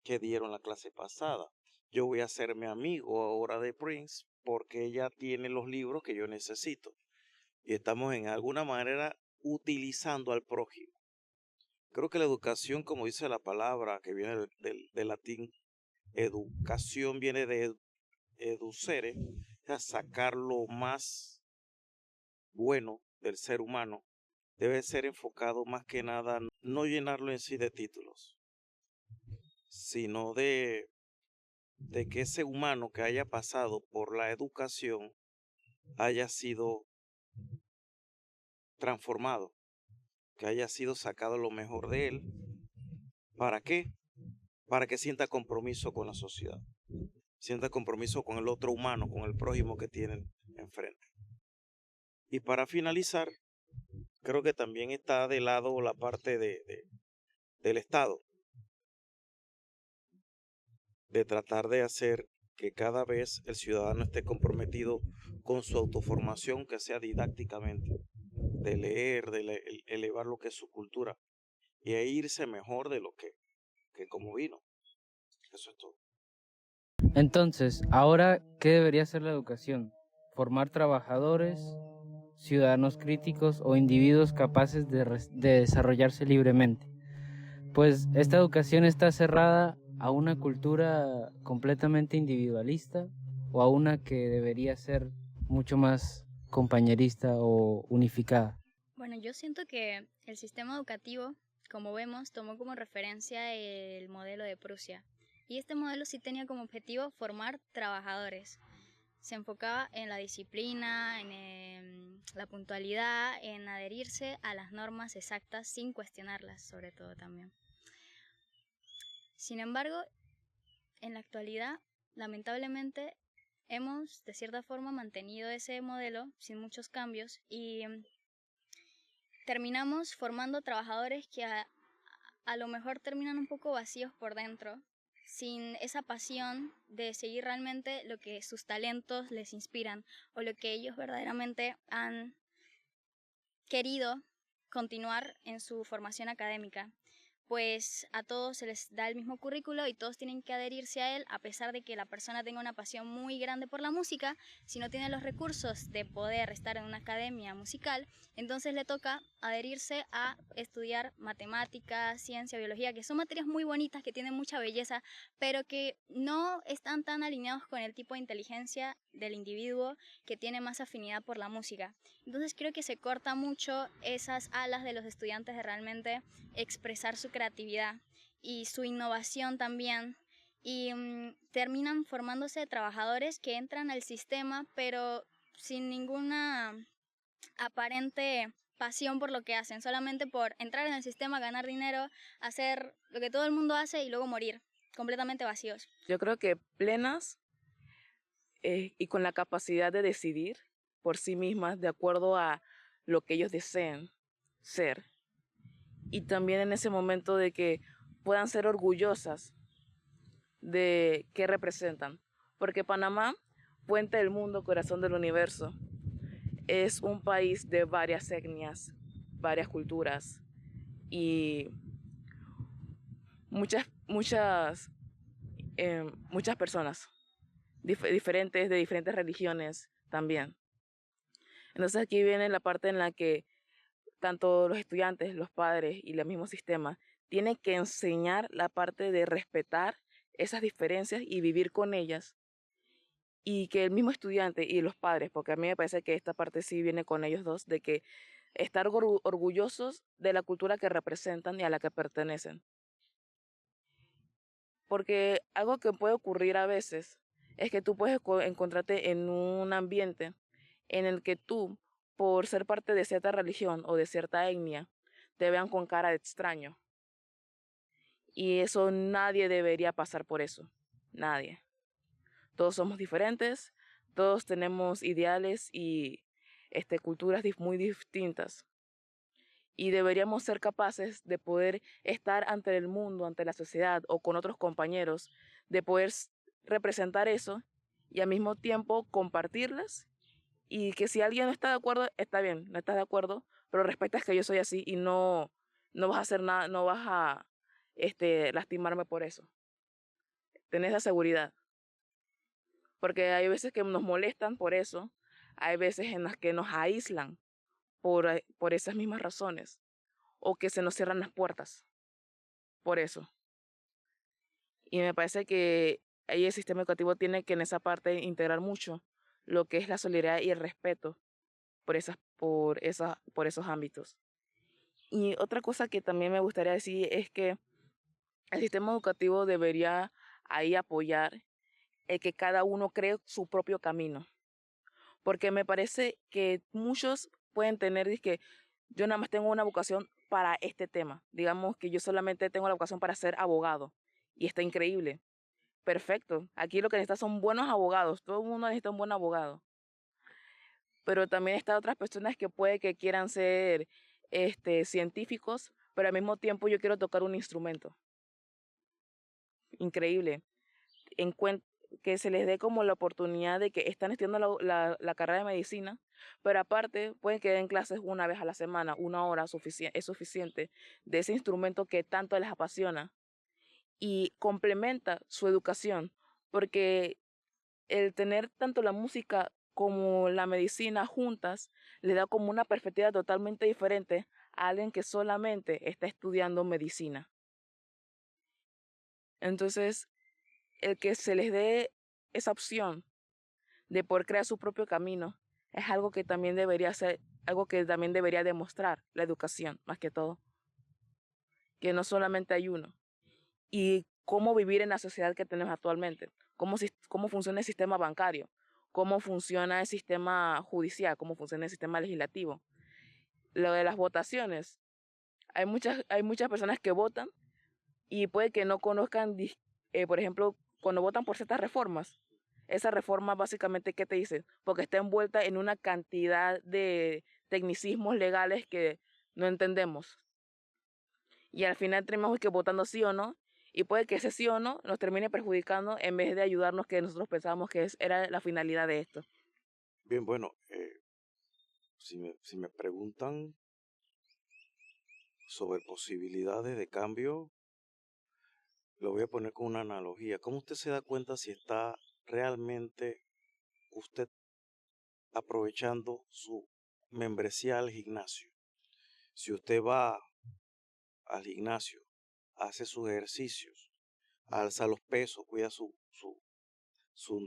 Speaker 1: que dieron la clase pasada. Yo voy a hacerme amigo ahora de Prince porque ella tiene los libros que yo necesito. Y estamos en alguna manera utilizando al prójimo. Creo que la educación, como dice la palabra que viene del latín, educación viene de educere, o sea, sacar lo más bueno del ser humano. Debe ser enfocado más que nada, no llenarlo en sí de títulos, sino de que ese humano que haya pasado por la educación haya sido transformado, que haya sido sacado lo mejor de él. ¿Para qué? Para que sienta compromiso con la sociedad, sienta compromiso con el otro humano, con el prójimo que tienen enfrente. Y para finalizar, creo que también está de lado la parte del Estado, de tratar de hacer que cada vez el ciudadano esté comprometido con su autoformación, que sea didácticamente, de leer, elevar lo que es su cultura y a irse mejor de lo que como vino. Eso es todo.
Speaker 3: Entonces, ahora, ¿qué debería ser la educación? ¿Formar trabajadores, ciudadanos críticos o individuos capaces de desarrollarse libremente? Pues esta educación está cerrada a una cultura completamente individualista o a una que debería ser mucho más compañerista o unificada.
Speaker 4: Bueno, yo siento que el sistema educativo, como vemos, tomó como referencia el modelo de Prusia. Y este modelo sí tenía como objetivo formar trabajadores. Se enfocaba en la disciplina, en la puntualidad, en adherirse a las normas exactas sin cuestionarlas, sobre todo también. Sin embargo, en la actualidad, lamentablemente, hemos de cierta forma mantenido ese modelo sin muchos cambios y terminamos formando trabajadores que a lo mejor terminan un poco vacíos por dentro, sin esa pasión de seguir realmente lo que sus talentos les inspiran o lo que ellos verdaderamente han querido continuar en su formación académica. Pues a todos se les da el mismo currículo y todos tienen que adherirse a él, a pesar de que la persona tenga una pasión muy grande por la música. Si no tiene los recursos de poder estar en una academia musical, entonces le toca adherirse a estudiar matemáticas, ciencia, biología, que son materias muy bonitas, que tienen mucha belleza, pero que no están tan alineados con el tipo de inteligencia del individuo que tiene más afinidad por la música. Entonces creo que se corta mucho esas alas de los estudiantes de realmente expresar su creatividad y su innovación también, y terminan formándose trabajadores que entran al sistema pero sin ninguna aparente pasión por lo que hacen, solamente por entrar en el sistema, ganar dinero, hacer lo que todo el mundo hace y luego morir completamente vacíos.
Speaker 2: Yo creo que plenas y con la capacidad de decidir por sí mismas de acuerdo a lo que ellos deseen ser. Y también en ese momento de que puedan ser orgullosas de qué representan. Porque Panamá, puente del mundo, corazón del universo, es un país de varias etnias, varias culturas y muchas personas diferentes, de diferentes religiones también. Entonces aquí viene la parte en la que tanto los estudiantes, los padres y el mismo sistema tienen que enseñar la parte de respetar esas diferencias y vivir con ellas, y que el mismo estudiante y los padres, porque a mí me parece que esta parte sí viene con ellos dos, de que estar orgullosos de la cultura que representan y a la que pertenecen. Porque algo que puede ocurrir a veces es que tú puedes encontrarte en un ambiente en el que tú, por ser parte de cierta religión o de cierta etnia, te vean con cara de extraño. Y eso nadie debería pasar por eso. Nadie. Todos somos diferentes, todos tenemos ideales y culturas muy distintas. Y deberíamos ser capaces de poder estar ante el mundo, ante la sociedad o con otros compañeros, de poder representar eso y al mismo tiempo compartirlas, y que si alguien no está de acuerdo, está bien, no estás de acuerdo, pero respetas que yo soy así y no vas a hacer nada, no vas a lastimarme por eso. Tenés la seguridad. Porque hay veces que nos molestan por eso, hay veces en las que nos aíslan por esas mismas razones, o que se nos cierran las puertas por eso. Y me parece que ahí el sistema educativo tiene que en esa parte integrar mucho lo que es la solidaridad y el respeto por esos ámbitos. Y otra cosa que también me gustaría decir es que el sistema educativo debería ahí apoyar el que cada uno cree su propio camino. Porque me parece que muchos pueden tener, que yo nada más tengo una vocación para este tema. Digamos que yo solamente tengo la vocación para ser abogado. Y está increíble. Perfecto. Aquí lo que necesita son buenos abogados. Todo el mundo necesita un buen abogado. Pero también están otras personas que puede que quieran ser científicos, pero al mismo tiempo yo quiero tocar un instrumento. Increíble. Que se les dé como la oportunidad de que están estudiando la carrera de medicina, pero aparte pueden que den clases una vez a la semana, 1 hora es suficiente de ese instrumento que tanto les apasiona y complementa su educación, porque el tener tanto la música como la medicina juntas le da como una perspectiva totalmente diferente a alguien que solamente está estudiando medicina. Entonces, el que se les dé esa opción de poder crear su propio camino es algo que también debería ser, algo que también debería demostrar la educación, más que todo. Que no solamente hay uno. Y cómo vivir en la sociedad que tenemos actualmente. Cómo funciona el sistema bancario. Cómo funciona el sistema judicial. Cómo funciona el sistema legislativo. Lo de las votaciones. Hay muchas personas que votan y puede que no conozcan, por ejemplo, cuando votan por ciertas reformas. Esa reforma básicamente, ¿qué te dice? Porque está envuelta en una cantidad de tecnicismos legales que no entendemos. Y al final tenemos que votando sí o no, y puede que ese sí o no nos termine perjudicando en vez de ayudarnos, que nosotros pensábamos que era la finalidad de esto.
Speaker 1: Bien, bueno, si me preguntan sobre posibilidades de cambio, lo voy a poner con una analogía. ¿Cómo usted se da cuenta si está realmente usted aprovechando su membresía al gimnasio? Si usted va al gimnasio, hace sus ejercicios, alza los pesos, cuida su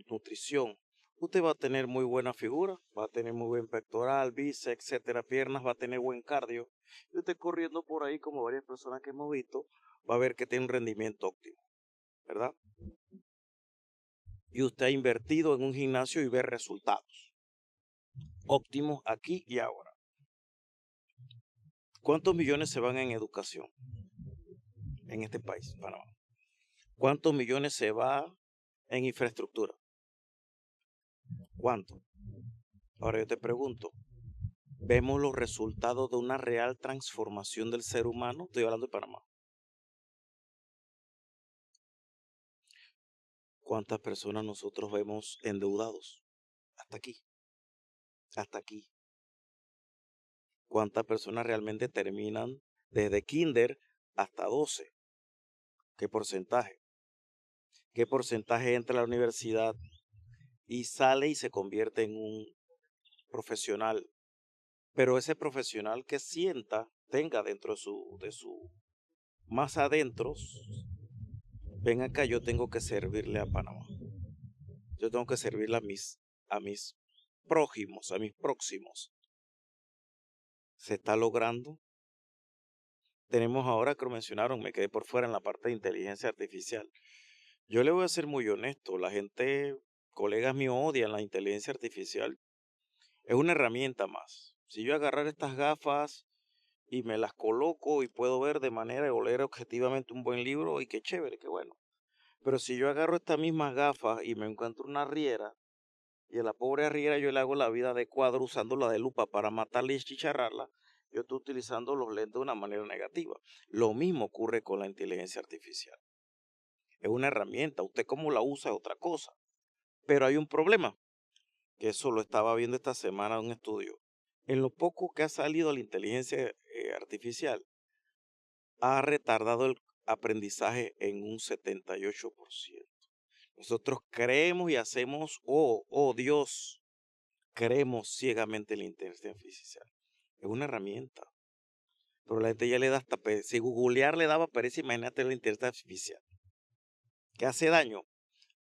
Speaker 1: nutrición, usted va a tener muy buena figura, va a tener muy buen pectoral, bíceps, etcétera, piernas, va a tener buen cardio. Y usted corriendo por ahí, como varias personas que hemos visto, va a ver que tiene un rendimiento óptimo, ¿verdad? Y usted ha invertido en un gimnasio y ve resultados óptimos aquí y ahora. ¿Cuántos millones se van en educación en este país, Panamá? ¿Cuántos millones se va en infraestructura? ¿Cuánto? Ahora yo te pregunto, ¿vemos los resultados de una real transformación del ser humano? Estoy hablando de Panamá. ¿Cuántas personas nosotros vemos endeudados? Hasta aquí. Hasta aquí. ¿Cuántas personas realmente terminan desde kinder hasta 12? ¿Qué porcentaje? ¿Qué porcentaje entra a la universidad y sale y se convierte en un profesional? Pero ese profesional que tenga dentro de su más adentro, ven acá, yo tengo que servirle a Panamá. Yo tengo que servirle a mis prójimos, a mis próximos. ¿Se está logrando? Tenemos ahora que lo mencionaron, me quedé por fuera en la parte de inteligencia artificial. Yo le voy a ser muy honesto, la gente, colegas míos odian la inteligencia artificial. Es una herramienta más. Si yo agarrar estas gafas y me las coloco y puedo ver de manera o leer objetivamente un buen libro, y qué chévere, qué bueno. Pero si yo agarro estas mismas gafas y me encuentro una riera, y a la pobre arriera yo le hago la vida de cuadro usando la de lupa para matarla y chicharrarla, yo estoy utilizando los lentes de una manera negativa. Lo mismo ocurre con la inteligencia artificial. Es una herramienta, usted cómo la usa es otra cosa. Pero hay un problema, que eso lo estaba viendo esta semana en un estudio. En lo poco que ha salido la inteligencia artificial, ha retardado el aprendizaje en un 78%. Nosotros creemos y hacemos, oh Dios, creemos ciegamente en la inteligencia artificial. Es una herramienta. Pero la gente ya le da hasta pereza. Si googlear le daba pereza, imagínate la inteligencia artificial. ¿Qué hace daño?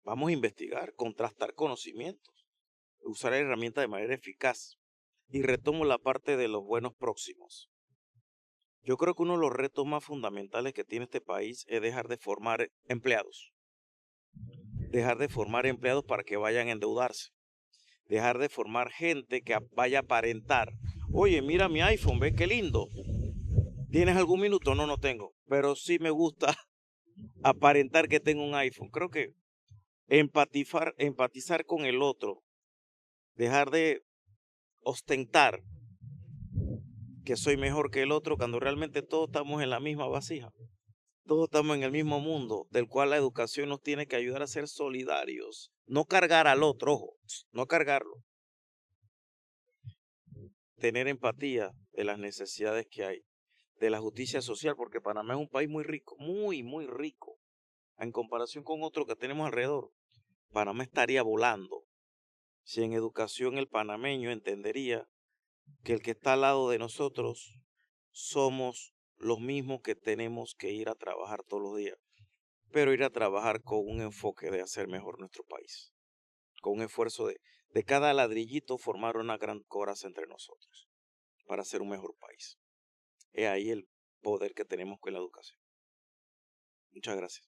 Speaker 1: Vamos a investigar, contrastar conocimientos, usar la herramienta de manera eficaz. Y retomo la parte de los buenos próximos. Yo creo que uno de los retos más fundamentales que tiene este país es dejar de formar empleados. Dejar de formar empleados para que vayan a endeudarse. Dejar de formar gente que vaya a aparentar. Oye, mira mi iPhone, ve qué lindo. ¿Tienes algún minuto? No, no tengo. Pero sí me gusta aparentar que tengo un iPhone. Creo que empatizar con el otro. Dejar de ostentar que soy mejor que el otro cuando realmente todos estamos en la misma vasija. Todos estamos en el mismo mundo, del cual la educación nos tiene que ayudar a ser solidarios. No cargar al otro, ojo, no cargarlo. Tener empatía de las necesidades que hay, de la justicia social, porque Panamá es un país muy rico, muy, muy rico. En comparación con otros que tenemos alrededor, Panamá estaría volando. Si en educación el panameño entendería que el que está al lado de nosotros somos los mismos que tenemos que ir a trabajar todos los días, pero ir a trabajar con un enfoque de hacer mejor nuestro país, con un esfuerzo de cada ladrillito formar una gran coraza entre nosotros para hacer un mejor país. Es ahí el poder que tenemos con la educación. Muchas gracias.